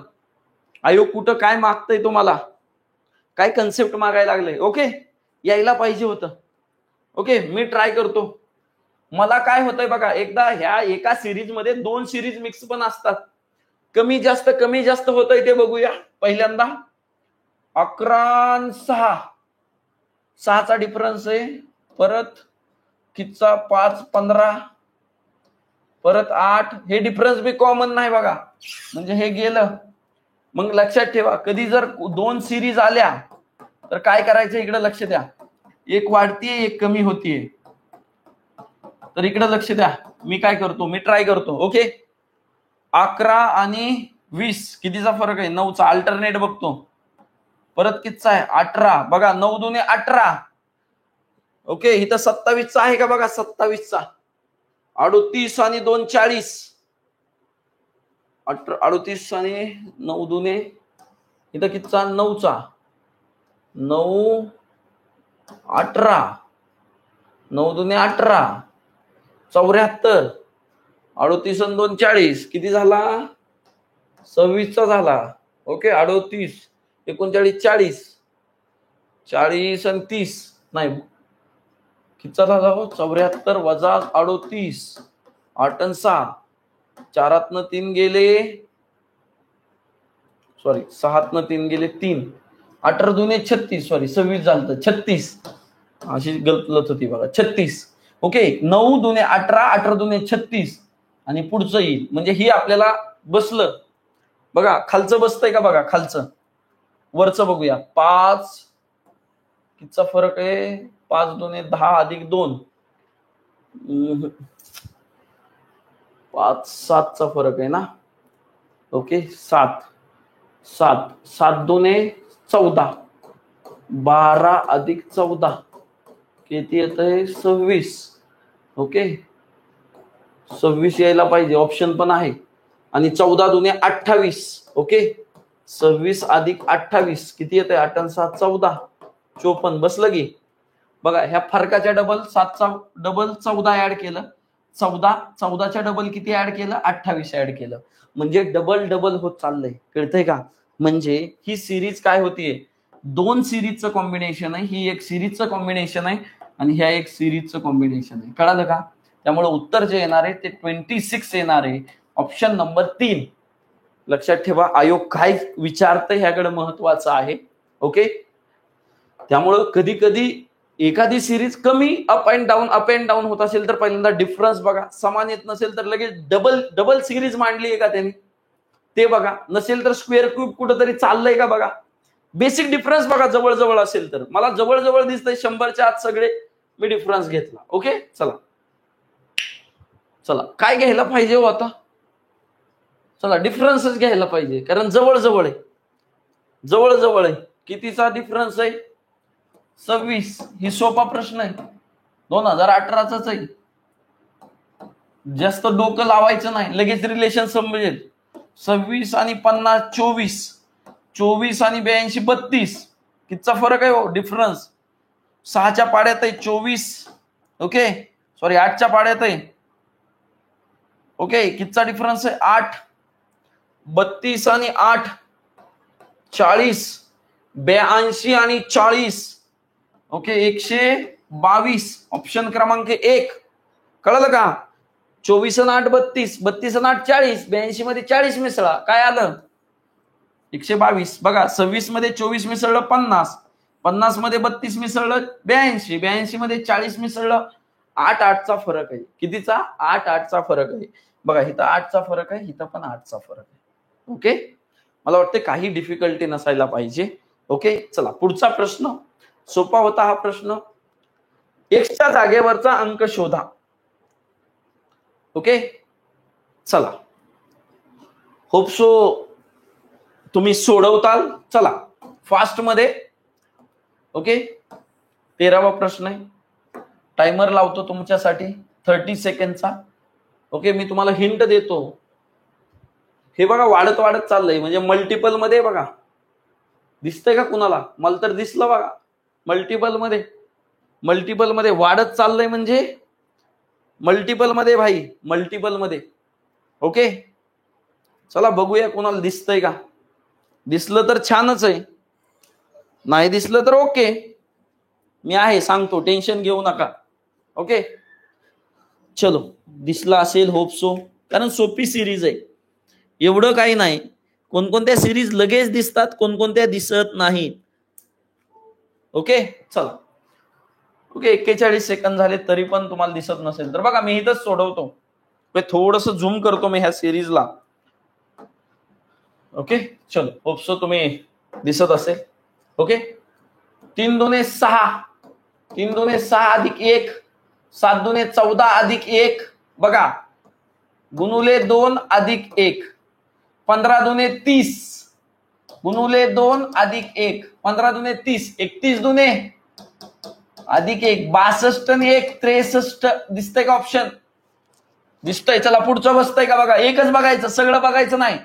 आयोग कुठं काय मागतंय, तुम्हाला काय कन्सेप्ट मागायला लागले. ओके, यायला पाहिजे होतं. ओके, मी ट्राय करतो. मला काय होतंय बघा, एकदा ह्या एका सिरीज मध्ये 2 सिरीज मिक्स पण असतात. कमी जास्त होतंय ते बघूया. पहिल्यांदा 11 6, 6चा डिफरन्स आहे. परत कितीचा, 5 15, परत 8. हे डिफरन्स बी कॉमन नाही बघा, म्हणजे हे गेलं. मग लक्षात ठेवा, कधी जर 2 सिरीज आल्या तर काय करायचं, इकडे लक्ष द्या. एक वाढतीये, एक कमी होतीये, तर इकडे लक्ष द्या. मी काय करतो, मी ट्राय करतो. ओके, 11 आणि 20 कितीचा फरक आहे, 9चा. अल्टरनेट बघतो. परत कितीचा आहे, 18. बघा, 9 दुने 18. ओके, इथं 27चा आहे का बघा, 27चा. 38 आणि 2 40. 38 आणि 9 दुने, इथं कितीचा, 9चा. 9 18, 9 दुने 18, 74. 38 आणि 2 40 किती झाला, 26चा झाला. ओके, 38 39 40, 40 आणि 30 नाही, कितीचा झाला, 74 वजा 38, 8 आणि 6, 4 3 गेले, सॉरी 6 3 गेले 3, 18 दुने 36, सॉरी 26 झालं, 36. अशी गलत होती बघा, 36. ओके, 9 दुने 18, 18 दुने 36 आणि पुढचं येईल. म्हणजे ही आपल्याला बसलं बघा. खालचं बसतंय का बघा, खालचं. वरचं बघूया. 5 कितीचा फरक आहे, 5 दुने 10 अधिक 2, 5 7चा फरक आहे ना. ओके, 7 7 7 दुने 14, 12 अधिक 14 किती येत आहे, 26. ओके, 26 यायला पाहिजे, ऑप्शन पण आहे. आणि 14 दुने 28. ओके, 26 अधिक 28 किती येत आहे, 8 आणि 7 14, 54. बसलं की बघा, ह्या फरकाच्या डबल 7चा डबल 14 ऍड केलं, 14च्या डबल किती ऍड केलं, 28 ऍड केलं. म्हणजे डबल डबल होत चाललंय, कळतंय का. म्हणजे ही सिरीज काय होतीये, 2 सिरीजचं कॉम्बिनेशन आहे. ही एक सिरीजचं कॉम्बिनेशन आहे आणि ह्या एक सिरीजचं कॉम्बिनेशन आहे. कळालं का. त्यामुळे उत्तर जे येणार आहे ते 26 येणार आहे, ऑप्शन नंबर 3. लक्षात ठेवा, आयोग काय विचारतं ह्याकडे महत्वाचं आहे. ओके, त्यामुळं कधी कधी एखादी सिरीज कमी अप अँड डाऊन होत असेल तर पहिल्यांदा डिफरन्स बघा. समान येत नसेल तर लगेच डबल सिरीज मांडली आहे का त्यांनी ते बघा. नसेल तर स्क्वेअर क्यूब कुठंतरी चाललंय का बघा. बेसिक डिफरन्स बघा, जवळ असेल तर. मला जवळ दिसतंय 100च्या आत सगळे, मी डिफरन्स घेतला. ओके, चला काय घ्यायला पाहिजे हो आता, चला डिफरन्सच घ्यायला पाहिजे, कारण जवळ आहे. कितीचा डिफरन्स आहे, 26 ही सोपा प्रश्न आहे, 2018च आहे. जास्त डोकं लावायचं नाही, लगेच रिलेशन समजेल. 26 आणि 50 24, 24 आणि 82 32. कितीचा फरक आहे हो, डिफरन्स. 6च्या पाड्यात आहे 24, ओके सॉरी 8च्या पाड्यात आहे, ओके कितीचा डिफरन्स आहे 8. 32 आणि 8 40, 82 आणि 40, ओके 122. ऑप्शन क्रमांक 1. कळलं का? 24 आणि 8 32, 32 आणि 8 40, 82 मध्ये 40 मिसळा, काय आलं 122. बघा 26 मध्ये 24 मिसळलं 50, 50 मध्ये 32 मिसळलं 82, 82 मध्ये 40 मिसळलं 8. 8चा फरक आहे. कितीचा? 8. 8चा फरक आहे. बघा इथं 8चा फरक आहे, इथं पण 8चा फरक आहे. ओके मला वाटतं काही डिफिकल्टी नसायला पाहिजे. ओके चला पुढचा प्रश्न. सोपा होता हा प्रश्न. एक्सच्या जागेवरचा अंक शोधा. ओके चला, होप सो तुम्ही सोडवताल. चला फास्ट मध्ये. ओके 13वा प्रश्न आहे. टायमर लावतो तुमच्यासाठी 30 सेकंडचा. ओके मी तुम्हाला हिंट देतो. हे बघा वाढत वाढत चाललंय, म्हणजे मल्टिपल मध्ये बघा, दिसतंय का कुणाला? मला तर दिसलं बघा. मल्टिपल मध्ये वाढत चाललंय, म्हणजे मल्टिपल मध्ये भाई, मल्टिपल मध्ये. ओके चला बघूया कुणाला दिसतंय का. दिसलं तर छानच आहे, नाही दिसलं तर ओके, मी आहे सांगतो, टेन्शन घेऊ नका. ओके चलो दिसला असेल होप सो, कारण सोपी सिरीज आहे, एवढं काही नाही. कोणकोणत्या सिरीज लगेच दिसतात, कोणकोणत्या दिसत नाहीत. ओके चला. ओके 41 सेकंद झाले तरी पण तुम्हाला दिसत नसेल तर बघा मी इथंच सोडवतो, थोडस झूम करतो मी ह्या सिरीजला. ओके चलो होप सो तुम्ही दिसत असेल. ओके 3 दुने 6, 3 दुने 6 अधिक 1, 7 दुने 14 अधिक 1, बघा गुणुले 2 अधिक 1, 15 दुने 30 गुणुले 2 अधिक 1, 15 दुने 30, 31 दुने अधिक 1, 62 आणि 1 63. दिसतंय का ऑप्शन? दिसतंय. चला पुढचं बसतंय का बघा, एकच बघायचं, सगळं बघायचं नाही.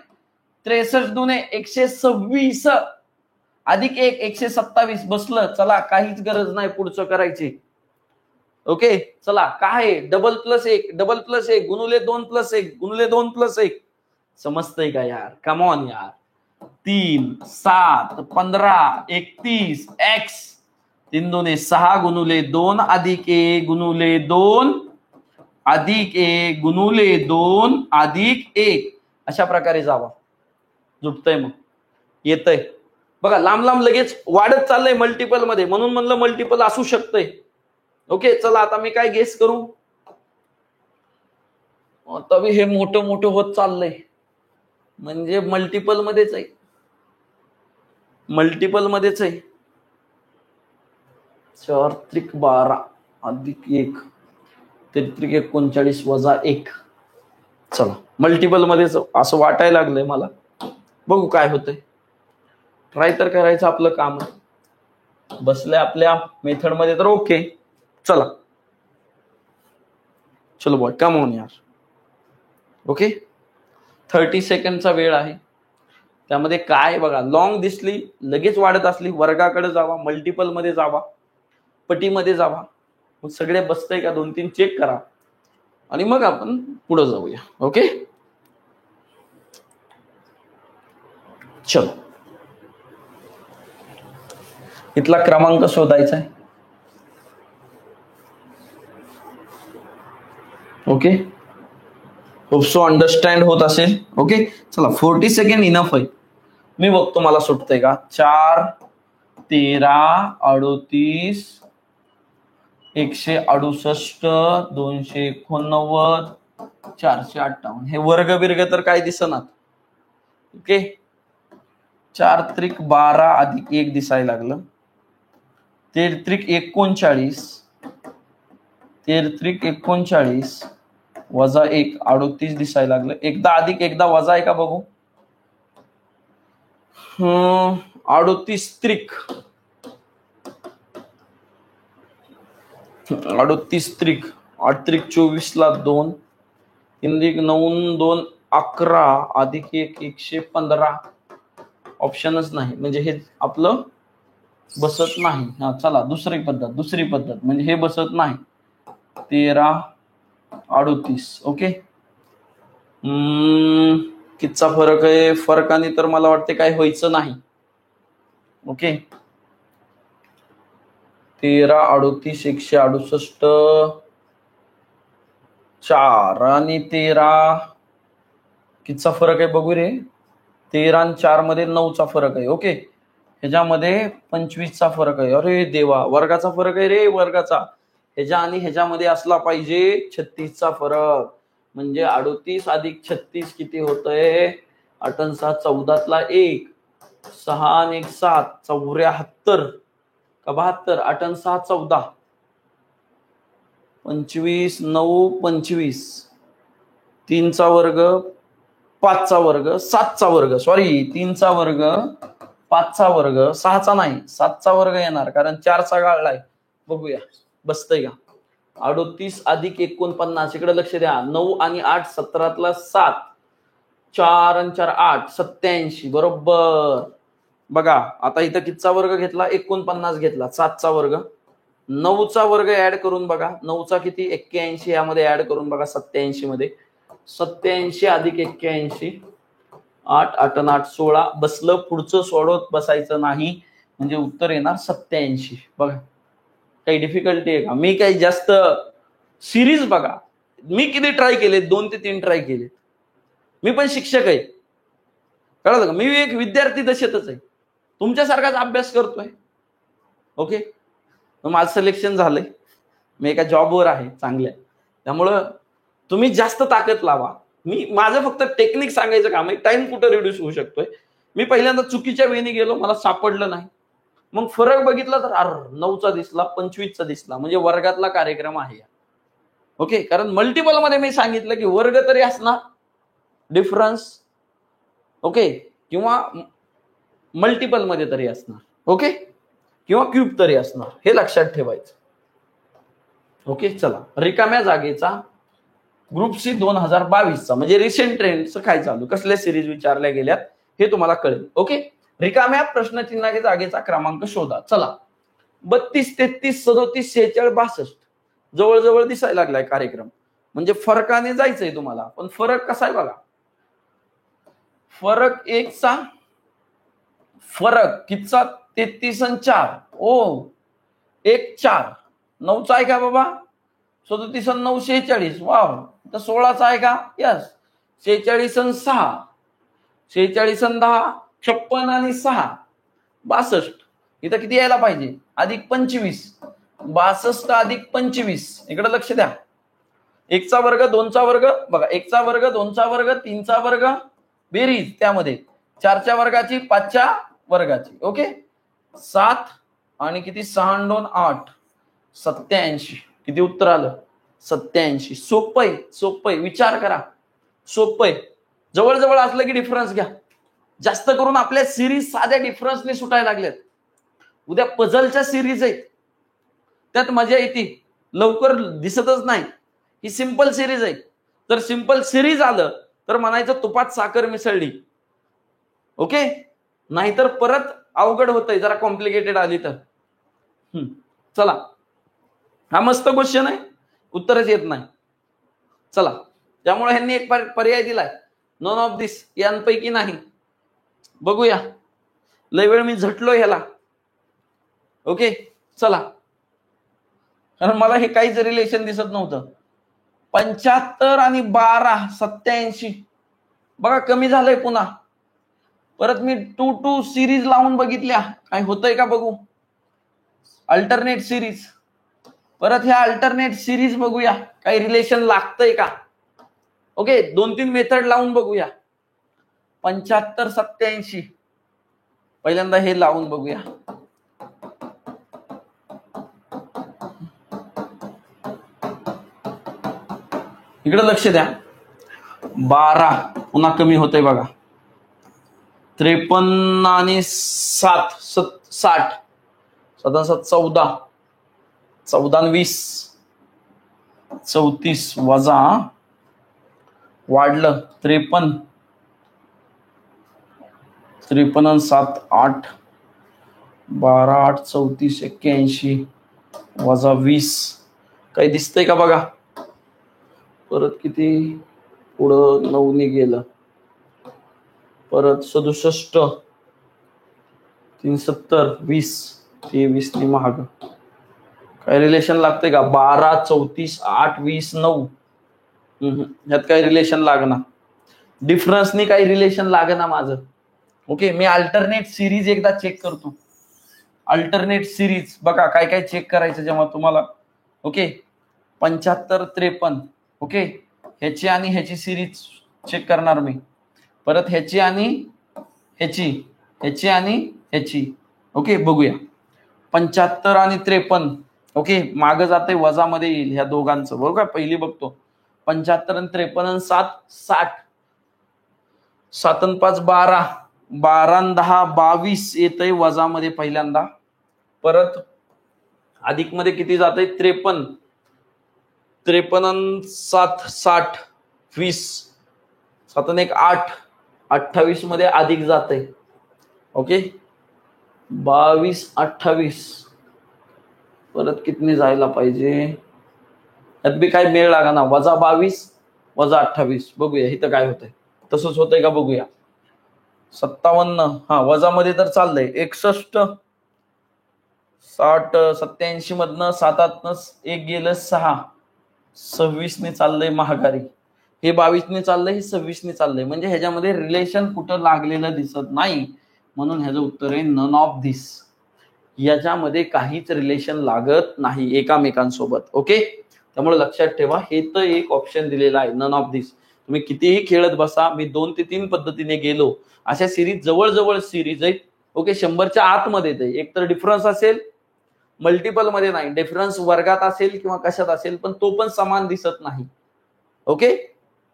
63 दुने 126 अधिक 1 127. बसलं. चला काहीच गरज नाही पुढचं करायची. ओके चला काय आहे, double plus 1, double plus 1 गुणुले 2 plus 1 गुणुले 2 plus 1. समजतंय का यार? कम ऑन यार. 3 7 15 31 एक्स 3 दुने 6 गुणुले 2 अधिक 1 गुणुले 2 अधिक 1 गुणुले 2 अधिक 1. अशा प्रकारे जावा. जुटतंय मग, येतंय बघा. लांब लांब लगेच वाढत चाललंय मल्टिपल मध्ये, म्हणून म्हणलं मल्टिपल असू शकतंय. ओके चला आता मी काय गेस करू. तभी हे मोठं मोठं होत चाललंय, म्हणजे मल्टिपल मध्येच आहे, मल्टिपल मध्येच आहे. 4 त्रिक 12 अधिक 1 त्रिक 39 वजा 1. चला मल्टिपल मध्येच असं वाटायला लागलंय मला. बघू काय होतंय. ट्राय तर करायचं आपलं काम. बसलंय आपल्या मेथड मध्ये तर ओके. चला चलो बॉय कम ऑन यार. ओके 30 सेकंडचा वेळ आहे. त्यामध्ये काय बघा, लॉंग दिसली लगेच वाढत असली वर्गाकडे जावा, मल्टिपल मध्ये जावा, पटीमध्ये जावा, मग सगळे बसतंय का 2-3 चेक करा आणि मग आपण पुढे जाऊया. ओके चलो इथला क्रमांक शोधायचा आहे. ओके होप सो अंडरस्टँड होत असेल. ओके चला 40 सेकंड इनफ आहे. मी बघतो मला सुटतंय का. 4 13 38 168 289 458. हे वर्ग बिर्ग तर काय दिसणार. ओके 4 त्रिक 12 अधिक 1 दिसायला लागलं. 13 त्रिक 39 13 त्रिक 39 वजा 1 38 दिसायला लागलं. एकदा अधिक एकदा वजा आहे का बघू. 38 त्रिक 38 त्रिक 8 त्रिक 24 ला 2, 3 त्रिक 9 2 11 अधिक 1 115. ऑप्शनच नाही, म्हणजे हे आपलं बसत नाही. हा चला दुसरी पद्धत म्हणजे हे बसत नाही. 13 38. ओके. कितीचा फरक आहे? फरकाने तर मला वाटते काय व्हायचं नाही. ओके. 13 38 168 4 आणि 13 कितीचा फरक आहे बघू रे. 13 आणि 4 मध्ये 9चा फरक आहे. ओके. ह्याच्यामध्ये 25चा फरक आहे. अरे देवा, वर्गाचा फरक आहे रे, वर्गाचा. ह्याच्या आणि ह्याच्यामध्ये असला पाहिजे 36चा फरक. म्हणजे 38 अधिक 36 किती होतंय? 8 आणि 6 14 1, 6 आणि 1 7 74 का 72. 8 आणि 6 14, 25 9 25, 3चा वर्ग 5चा वर्ग 7चा वर्ग, सॉरी 3चा वर्ग 5चा वर्ग 6चा नाही 7चा वर्ग येणार, कारण 4चा गाळलाय. बघूया बसतंय का. 38 अधिक 49, इकडे लक्ष द्या. 9 आणि 8 17 7, 4 आणि 4 8 87. बरोबर. बघा आता इथं कितीचा वर्ग घेतला? 49 घेतला. 7चा वर्ग, 9चा वर्ग ऍड करून बघा. 9चा किती? 81. यामध्ये ऍड करून बघा 87 मध्ये. 87 अधिक 81, 8 8 आणि 8 16. बसलं. पुढचं सोडवत बसायचं नाही, म्हणजे उत्तर येणार 87. बघा काही डिफिकल्टी आहे का? मी काही जास्त सिरीज बघा, मी किती ट्राय केले? 2 ते 3 ट्राय केले. मी पण शिक्षक आहे, कळलं का? मी एक विद्यार्थी दशेतच आहे, तुमच्यासारखाच अभ्यास करतोय. ओके. माझं सिलेक्शन झालंय, मी एका जॉबवर आहे चांगल्या, त्यामुळं तुम्ही जास्त ताकद लावा. मी माझं फक्त टेक्निक सांगायचं काम आहे. टाइम कुठं रिड्यूस होऊ शकतोय. मी पहिल्यांदा चुकीच्या वेळेने गेलो, मला सापडलं नाही. मग फरक बघितला तर 9चा दिसला, 25चा दिसला, म्हणजे वर्गातला कार्यक्रम आहे. ओके. कारण मल्टिपल मध्ये मी सांगितलं की वर्ग तरी असणार, डिफरन्स. ओके. किंवा मल्टिपल मध्ये तरी असणार. ओके. किंवा क्यूब तरी असणार, हे लक्षात ठेवायचं. ओके. चला, रिकाम्या जागेचा ग्रुप सी 2022चा म्हणजे रिसेंट ट्रेंडचं काय चालू, कसल्या सिरीज विचारल्या गेल्यात हे तुम्हाला कळेल. ओके. रिकाम्या प्रश्नचिन्हाच्या जागेचा क्रमांक शोधा. चला, 32 33 37 46 62 जवळजवळ दिसायला लागलाय कार्यक्रम, म्हणजे फरकाने जायचंय तुम्हाला. पण फरक कसा आहे बघा. फरक 1चा फरक कितीचा? 33 आणि 4. ओ 1 4. 9चा आहे का बाबा? 37 आणि 9 46. वाव. तर 16चा आहे का? यस. 46 आणि 6, 46 आणि 10 56 आणि 6 62. इथं किती यायला पाहिजे? अधिक 25. 62 अधिक 25. इकडे लक्ष द्या. 1चा वर्ग 2चा वर्ग बघा. 1चा वर्ग 2चा वर्ग 3चा वर्ग बेरीज, त्यामध्ये 4च्या वर्गाची 5च्या वर्गाची. ओके. 7 आणि किती? 6 आणि 2 8 87. किती उत्तर आलं? 87. सोपय सोपय, विचार करा. सोपय. जवळजवळ असलं की डिफरन्स घ्या. जास्त करून आपल्या सिरीज साध्या डिफरन्सने सुटायला लागल्यात. उद्या पझलच्या सिरीज आहेत, त्यात मजा येते, लवकर दिसतच नाही. ही सिंपल सिरीज आहे. तर सिंपल सिरीज आलं तर म्हणायचं तुपात साखर मिसळली. ओके. नाहीतर परत अवघड होतंय, जरा कॉम्प्लिकेटेड आली तर. चला, हा मस्त क्वेश्चन आहे, उत्तरच येत नाही. चला, त्यामुळे ह्यांनी एक पर्याय दिलाय, नॉन ऑफ दिस, यांपैकी नाही. बघूया. लय वेळ मी झटलो ह्याला. ओके. चला, कारण मला हे काहीच रिलेशन दिसत नव्हतं. 75 आणि 12 87. बघा कमी झालंय पुन्हा. परत मी 2 सिरीज लावून बघितल्या, काय होतंय का बघू. अल्टरनेट सिरीज, परत ह्या अल्टरनेट सिरीज बघूया, काही रिलेशन लागतंय का. ओके. 2-3 मेथड लावून बघूया. 75 87. पहिल्यांदा हे लावून बघूया. इकडे लक्ष द्या. 12 पुन्हा कमी होतंय बघा. 53 आणि 7 60 7 14 14 आणि 20 34 वजा वाढलं 53 आणि 7 8 12 8 34 81 वजा 20 काही दिसतंय का बघा. परत किती पुढं 9 ने गेलं. परत 67 370 20 23 ने महाग. काय रिलेशन लागतंय का? 12 34 8 20 9. ह्यात काही रिलेशन लागणार. डिफरन्सनी काही रिलेशन लागना माझं. ओके, मी अल्टरनेट सिरीज एकदा चेक करतो. अल्टरनेट सिरीज बघा काय काय चेक करायचं जेव्हा तुम्हाला. ओके, 75 53. ओके, ह्याची आणि ह्याची सिरीज चेक करणार मी. परत ह्याची आणि ह्याची, ह्याची आणि ह्याची. ओके, बघूया. 75 आणि 53. ओके, मागं जाते वजामध्ये येईल ह्या दोघांचं. बघू का, पहिली बघतो. 75 आणि 53 आणि 7 60. 7 आणि 5 12. 12 आणि 10 22 येतंय वजामध्ये पहिल्यांदा. परत अधिक मध्ये किती जातंय? 53. 53 आणि 7 60 20. 7 आणि 1 8. 28 मध्ये अधिक जातंय. ओके, 22 28. परत कितने जायला पाहिजे? यात बी काय मेळ लागा ना. वजा 22 वजा 28. बघूया इथं काय होतंय. तसंच होतंय का बघूया. 57 हा वजामध्ये तर चाललंय. 61 60 87 मधनं 7 8 एक गेलं 6. 26 ने चाललंय महागारी. हे 22 ने चाललंय, हे 26 ने चाललंय. म्हणजे ह्याच्यामध्ये रिलेशन कुठं लागलेलं दिसत नाही. म्हणून ह्याचं उत्तर आहे नन ऑफ दिस. याच्यामध्ये काहीच रिलेशन लागत नाही एकामेकांसोबत. ओके, त्यामुळे लक्षात ठेवा हे तर एक ऑप्शन दिलेला आहे नन ऑफ दिस. तुम्ही कितीही खेळत बसा, मी 2 ते 3 पद्धतीने गेलो. अशा सिरीज जवळ सिरीज आहेत. ओके, 100च्या आतमध्ये येते. एक तर डिफरन्स असेल, मल्टिपल मध्ये नाही. डिफरन्स वर्गात असेल किंवा कशात असेल, पण तो पण समान दिसत नाही. ओके,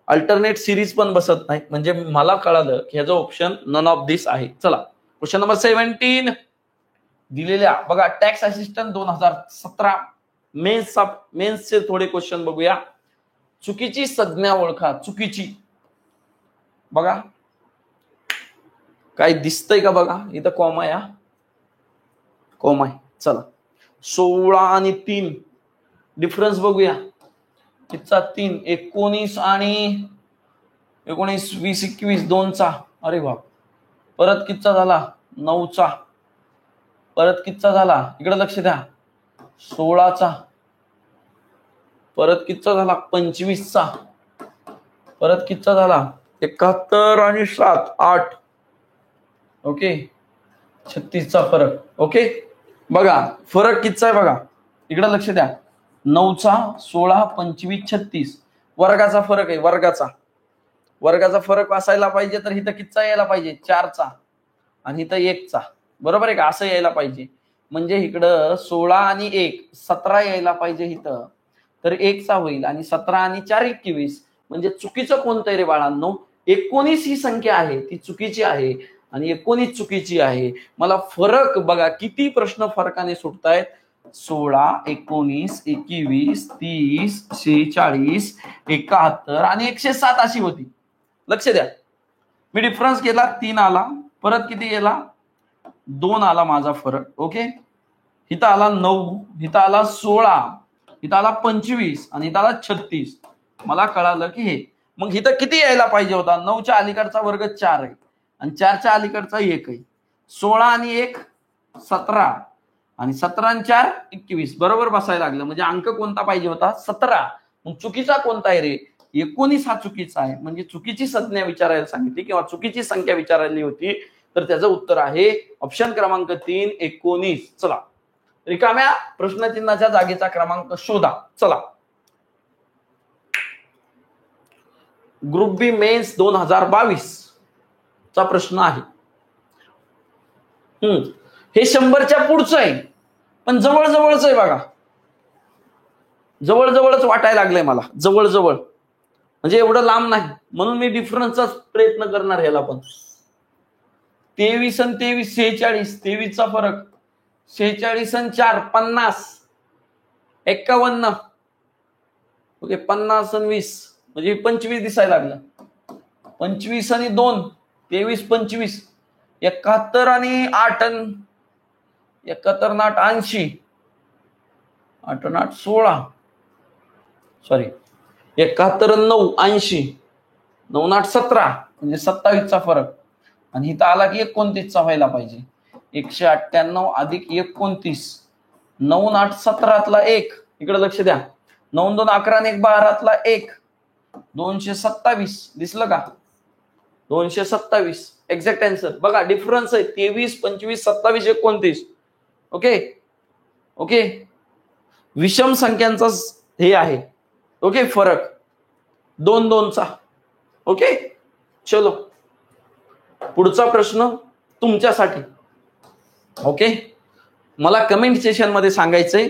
अल्टरनेट सिरीज पण बसत नाही. म्हणजे मला कळालं की ह्याचं ऑप्शन नन ऑफ दिस आहे. चला, क्वेश्चन नंबर 17 दिलेल्या बघा. टॅक्स असिस्टंट 2017 मेन्सचे थोडे क्वेश्चन बघूया. चुकीची संज्ञा ओळखा. चुकीची बघा काय दिसतंय का बघा. इथं कॉमा आहे, कॉमा आहे. चला, 16 आणि 3 डिफरन्स बघूया. कितीचा? 3. 19 आणि 19 20 21 2चा. अरे बाप. परत कितीचा झाला? 9चा. परत कितीचा झाला? इकडे लक्ष द्या. 16चा. परत कितीचा झाला? 25चा. परत कितीचा झाला? 71 आणि 7 8. ओके, 36चा फरक. ओके, बघा फरक कितीचा आहे बघा. इकडे लक्ष द्या. 9चा 16 25 36 वर्गाचा फरक आहे. वर्गाचा फरक असायला पाहिजे तर इथं कितीचा यायला पाहिजे? 4चा आणि इथं 1चा. बरोबर आहे का? असं यायला पाहिजे. म्हणजे इकडं 16 आणि 1 17 यायला पाहिजे इथं, तर 1चा होईल. आणि 17 आणि 4 21. म्हणजे चुकीचं कोणतं रे बाळांनो? 19 ही संख्या आहे ती चुकीची आहे आणि 19 चुकीची आहे. मला फरक बघा किती प्रश्न फरकाने सुटतायत. 16 19 21 30 46 71 आणि 107 अशी होती. लक्ष द्या, मी डिफरन्स केला 3 आला. परत किती गेला? 2 आला माझा फरक. ओके, इथं आला 9, इथं आला 16, इथं आला 25 आणि इथं आला 36. मला कळालं की हे. मग इथं किती यायला पाहिजे होता? 9च्या अलीकडचा वर्ग 4 आहे आणि 4च्या अलीकडचा 1 आहे. 16 आणि 1 17 आणि 17 आणि 4 21 बरोबर बसायला लागलं. म्हणजे अंक कोणता पाहिजे होता? 17. मग चुकीचा कोणता आहे रे? 19 हा चुकीचा आहे. म्हणजे चुकीची संज्ञा विचारायला सांगितली किंवा चुकीची संख्या विचारली होती, तर त्याचं उत्तर आहे ऑप्शन क्रमांक 3 19. चला, रिकाम्या प्रश्नचिन्हाच्या जागेचा क्रमांक शोधा. चला, ग्रुप बी मेन्स 2022 चा प्रश्न आहे. हे 100च्या पुढचं आहे, पण जवळच आहे बघा. जवळच वाटायला लागलंय मला. जवळ म्हणजे एवढं लांब नाही. म्हणून मी डिफरन्सचाच प्रयत्न करणार ह्याला पण. 23 आणि 23 46. 23चा फरक. 46 आणि 4 50. 51, ओके 50 आणि 20 म्हणजे 25 दिसायला लागलं. 25 आणि 2 23, 25 71 आणि 8 71 आणि 8 80 8 आणि 8 16 सॉरी 71 आणि 9 80 9 आणि 8 17 म्हणजे 27चा फरक. आणि इथं आला की 29चा व्हायला पाहिजे. 198 अधिक 29 9 आणि 8 17तला 1 इकडे लक्ष द्या. 9 2 11 आणि 1 12तला 1 227 दिसलं का? 227 एक्झॅक्ट आन्सर. बघा डिफरन्स आहे 23 25 27 29. ओके ओके विषम संख्यांचा हे आहे ओके फरक 2 2चा. ओके चलो पुढचा प्रश्न तुमच्यासाठी. ओके मला कमेंट सेशन मध्ये सांगायचंय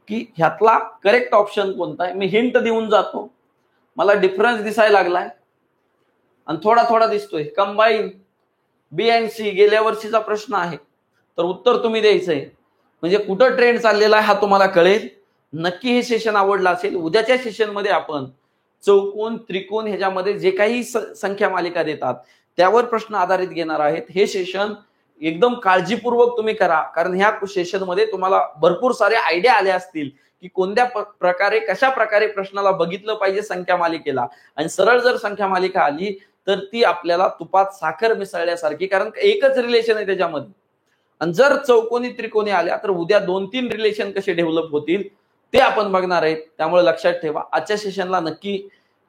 की ह्यातला करेक्ट ऑप्शन कोणता आहे. मी हिंट देऊन जातो. मला डिफरन्स दिसायला लागलाय आणि थोडा थोडा दिसतोय. कंबाईन बी अँड सी गेल्या वर्षीचा प्रश्न आहे तर उत्तर तुम्ही द्यायचंय. म्हणजे कुठं ट्रेंड चाललेला आहे हा तुम्हाला कळेल. नक्की हे सेशन आवडलं असेल. उद्याच्या सेशन मध्ये आपण चौकोन त्रिकोण ह्याच्यामध्ये जे काही संख्या मालिका देतात त्यावर प्रश्न आधारित घेणार आहेत. हे सेशन एकदम काळजीपूर्वक तुम्ही करा कारण ह्या सेशन मध्ये तुम्हाला भरपूर सारे आयडिया आले असतील की कोणत्या प्रकारे कशा प्रकारे प्रश्नाला बघितलं पाहिजे संख्या मालिकेला. आणि सरळ जर संख्या मालिका आली तर ती आपल्याला तुपात साखर मिसळल्यासारखी कारण एकच रिलेशन आहे त्याच्यामध्ये. आणि जर चौकोनी त्रिकोणी आल्या तर उद्या 2-3 रिलेशन कसे डेव्हलप होतील ते आपण बघणार आहेत. त्यामुळे लक्षात ठेवा आजच्या सेशनला नक्की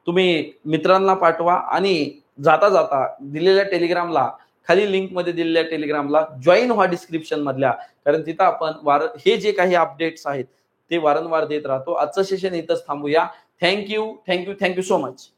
तुम्ही मित्रांना पाठवा आणि जाता जाता दिलेल्या टेलिग्रामला खाली लिंक मध्ये दिलेल्या टेलिग्रामला जॉईन व्हा डिस्क्रिप्शन मधल्या. कारण तिथं आपण हे जे काही अपडेट्स आहेत ते वारंवार देत राहतो. आजचं सेशन इथंच थांबूया. Thank you so much.